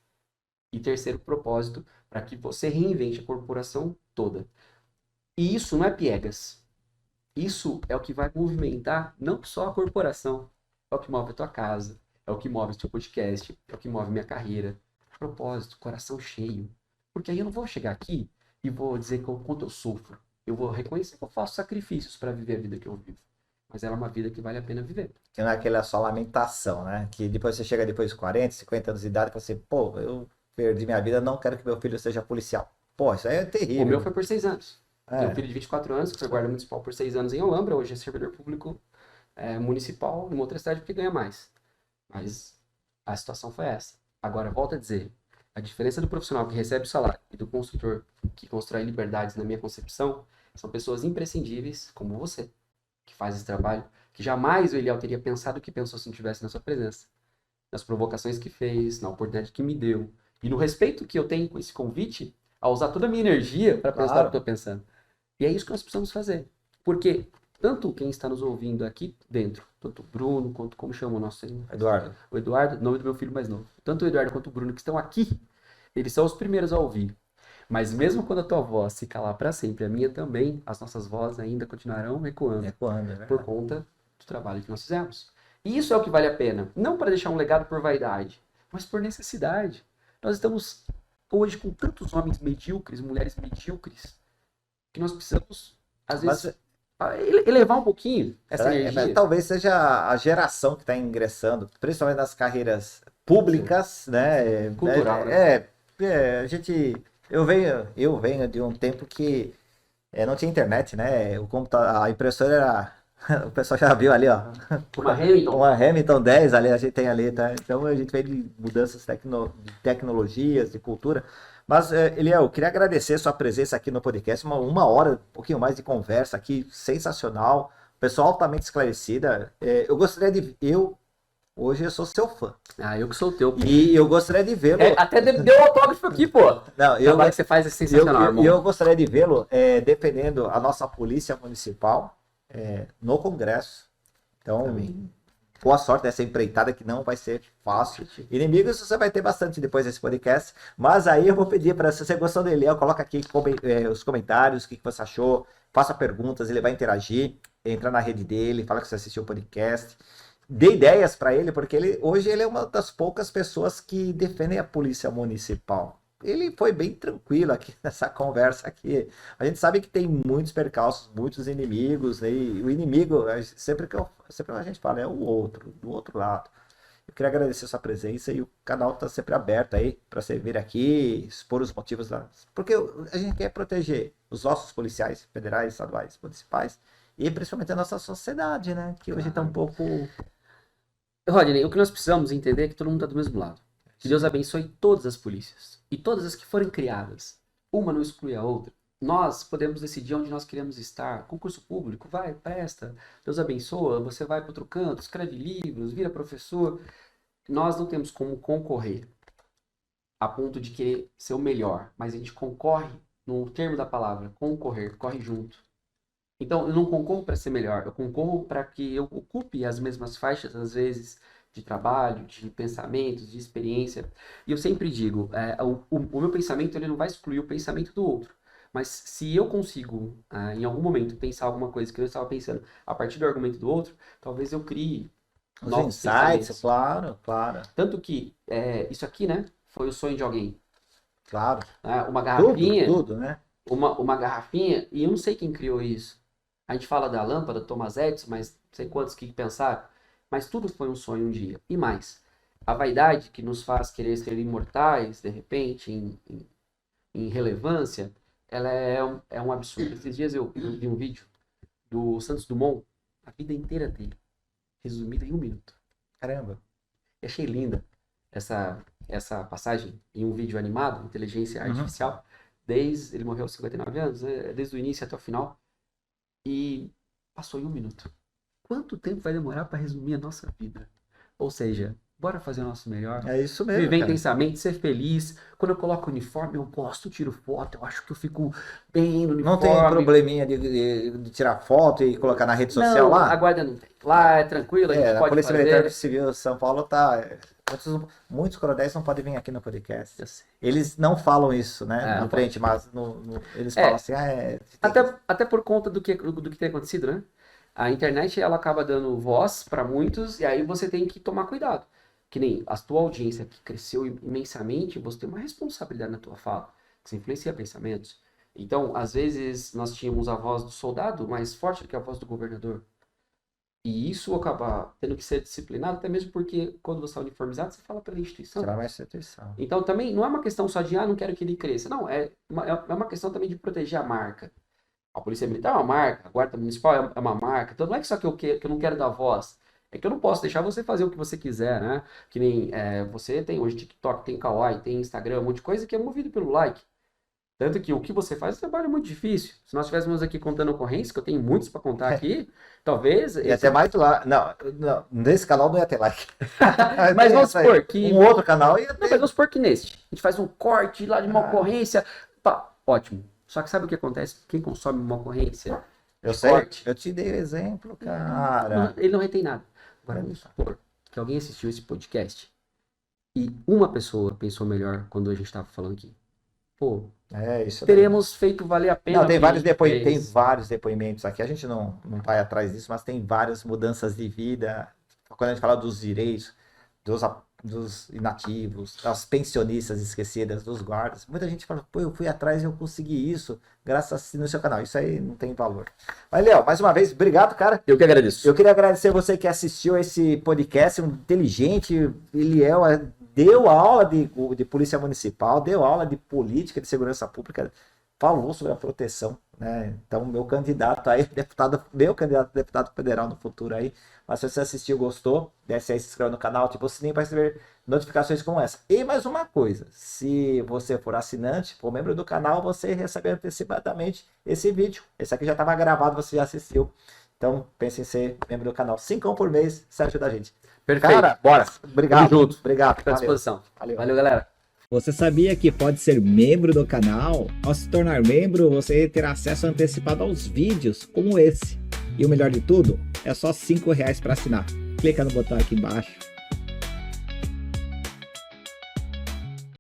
E terceiro propósito, para que você reinvente a corporação toda. E isso não é piegas. Isso é o que vai movimentar não só a corporação, é o que move a tua casa, é o que move o teu podcast, é o que move minha carreira. Propósito, coração cheio. Porque aí eu não vou chegar aqui e vou dizer que o quanto eu sofro. Eu vou reconhecer que eu faço sacrifícios para viver a vida que eu vivo. Mas ela é uma vida que vale a pena viver. Que não é aquela só lamentação, né? Que depois você chega depois de 40, 50 anos de idade e fala assim, pô, eu perdi minha vida, não quero que meu filho seja policial. Pô, isso aí é terrível. O meu foi por 6 anos. Tenho um É, filho de 24 anos, que foi guarda municipal por 6 anos em Olambra, hoje é servidor público municipal em uma outra cidade porque ganha mais. Mas a situação foi essa. Agora, volto a dizer, a diferença do profissional que recebe o salário e do construtor que constrói liberdades, na minha concepção, são pessoas imprescindíveis, como você, que faz esse trabalho, que jamais o Eliel teria pensado o que pensou se não estivesse na sua presença. Nas provocações que fez, na oportunidade que me deu, e no respeito que eu tenho com esse convite, a usar toda a minha energia para pensar o que eu claro. estou pensando. E é isso que nós precisamos fazer. Porque tanto quem está nos ouvindo aqui dentro, tanto o Bruno, quanto como chama o nosso Eduardo. o Eduardo, nome do meu filho mais novo. Tanto o Eduardo quanto o Bruno que estão aqui, eles são os primeiros a ouvir. Mas mesmo quando a tua voz se calar para sempre, a minha também, as nossas vozes ainda continuarão ecoando É quando, é por verdade. conta do trabalho que nós fizemos. E isso é o que vale a pena. Não para deixar um legado por vaidade, mas por necessidade. Nós estamos hoje com tantos homens medíocres, mulheres medíocres, que nós precisamos, às Mas, vezes, elevar um pouquinho essa mas energia. talvez seja a geração que está ingressando, principalmente nas carreiras públicas, né? Cultural, né? A gente, eu venho de um tempo que não tinha internet, né? O computador, a impressora era. O pessoal já viu ali, ó. Uma Hamilton. Uma Hamilton 10 ali, a gente tem ali, tá? Então a gente vem de mudanças de tecnologias, de cultura. Mas, Eliel, eu queria agradecer a sua presença aqui no podcast, uma hora, um pouquinho mais de conversa aqui, sensacional. Pessoal altamente esclarecida. Eu gostaria de. Hoje eu sou seu fã. Ah, eu que sou o teu. E eu gostaria de vê-lo. Até deu autógrafo aqui, pô. Não, O trabalho que você faz é sensacional, irmão. eu gostaria de vê-lo defendendo a nossa Polícia Municipal no Congresso. Então, Amém. boa sorte nessa empreitada que não vai ser fácil. Inimigos você vai ter bastante depois desse podcast. Mas aí eu vou pedir para, se você gostou dele, coloca aqui os comentários, o que você achou, faça perguntas, ele vai interagir, entra na rede dele, fala que você assistiu o podcast. Dê ideias para ele, porque hoje ele é uma das poucas pessoas que defendem a polícia municipal. Ele foi bem tranquilo aqui nessa conversa aqui. A gente sabe que tem muitos percalços, muitos inimigos, né? E o inimigo, sempre a gente fala, é o outro, do outro lado. Eu queria agradecer a sua presença e o canal está sempre aberto aí para você vir aqui, expor os motivos porque a gente quer proteger os nossos policiais federais, estaduais, municipais e principalmente a nossa sociedade, né? Que hoje está um pouco. Rodney, o que nós precisamos entender é que todo mundo está do mesmo lado. Que Deus abençoe todas as polícias. E todas as que forem criadas. Uma não exclui a outra. Nós podemos decidir onde nós queremos estar. Concurso público, vai, presta. Deus abençoa, você vai para outro canto, escreve livros, vira professor. Nós não temos como concorrer a ponto de querer ser o melhor. Mas a gente concorre, no termo da palavra, concorrer, corre junto. Então, eu não concorro para ser melhor, eu concorro para que eu ocupe as mesmas faixas, às vezes, de trabalho, de pensamentos, de experiência. E eu sempre digo, o meu pensamento ele não vai excluir o pensamento do outro. Mas se eu consigo, em algum momento, pensar alguma coisa que eu estava pensando a partir do argumento do outro, talvez eu crie Os novos insights, pensamentos. claro, claro, Tanto que isso aqui, né, foi o sonho de alguém. claro. Uma garrafinha, Tudo, né? uma garrafinha, e eu não sei quem criou isso. A gente fala da lâmpada, Thomas Edison, mas não sei quantos que pensaram. Mas tudo foi um sonho um dia. E mais, a vaidade que nos faz querer ser imortais, de repente, em relevância, ela é um absurdo. Esses dias eu vi um vídeo do Santos Dumont, a vida inteira dele, resumida em 1 minuto. Caramba. Eu achei linda. essa passagem em um vídeo animado, inteligência artificial, ele morreu aos 59 anos, né? Desde o início até o final, e passou em 1 minuto. Quanto tempo vai demorar para resumir a nossa vida? Ou seja, bora fazer o nosso melhor. É isso mesmo, Viver cara. intensamente, ser feliz. Quando eu coloco o uniforme, eu gosto, tiro foto, eu acho que eu fico bem no uniforme. Não tem probleminha de tirar foto e colocar na rede social Não, lá? a guarda não tem. Lá é tranquilo, a gente A pode Polícia fazer. Militar Civil de São Paulo tá. Muitos coronéis não podem vir aqui no podcast. Eu sei. Eles não falam isso, né? É, na não frente, mas eles falam assim, Até por conta do que tem acontecido, né? A internet, ela acaba dando voz para muitos, e aí você tem que tomar cuidado. Que nem a tua audiência que cresceu imensamente, você tem uma responsabilidade na tua fala, que você influencia pensamentos. Então, às vezes, nós tínhamos a voz do soldado mais forte do que a voz do governador. E isso acaba tendo que ser disciplinado, até mesmo porque quando você está uniformizado, você fala pela instituição. Será mais instituição. Então, também não é uma questão só de, não quero que ele cresça. Não, é uma questão também de proteger a marca. A Polícia Militar é uma marca, a Guarda Municipal é uma marca. Então, não é só que eu não quero dar voz. É que eu não posso deixar você fazer o que você quiser, né? Que nem você tem hoje TikTok, tem Kawaii, tem Instagram, um monte de coisa que é movido pelo like. Tanto que o que você faz é um trabalho muito difícil. Se nós estivéssemos aqui contando ocorrências, que eu tenho muitos para contar aqui, talvez... Ia ter mais lá. Não, nesse canal não ia ter like. Mas vamos supor que... Um outro canal ia ter. Não, mas vamos supor que neste. A gente faz um corte lá de uma ocorrência. Pá, ótimo. Só que sabe o que acontece? Quem consome uma ocorrência? Eu sei. Eu te dei o exemplo, cara. Ele não retém nada. Agora vamos supor que alguém assistiu esse podcast e uma pessoa pensou melhor quando a gente estava falando aqui. Pô, isso teremos feito valer a pena. Não, tem vários depoimentos aqui. A gente não vai atrás disso, mas tem várias mudanças de vida. Quando a gente fala dos direitos, dos inativos, das pensionistas esquecidas, dos guardas. Muita gente fala, pô, eu fui atrás e eu consegui isso, graças a assistir no seu canal. Isso aí não tem valor. Mas, Léo, mais uma vez, obrigado, cara. Eu que agradeço. Eu queria agradecer você que assistiu esse podcast, inteligente. Ele deu aula de polícia municipal, deu aula de política de segurança pública, falou sobre a proteção, né? Então, meu candidato a deputado federal no futuro aí. Mas se você assistiu, gostou, desce aí, se inscreve no canal, ativa o sininho para receber notificações como essa. E mais uma coisa, se você for assinante, for membro do canal, você recebe antecipadamente esse vídeo. Esse aqui já estava gravado, você já assistiu. Então, pense em ser membro do canal. 5 por mês, você ajuda a gente. Perfeito. Cara, bora. Obrigado. Tamo junto. Obrigado. Fica à disposição. Valeu, galera. Você sabia que pode ser membro do canal? Ao se tornar membro, você terá acesso antecipado aos vídeos como esse. E o melhor de tudo, é só R$5 para assinar. Clica no botão aqui embaixo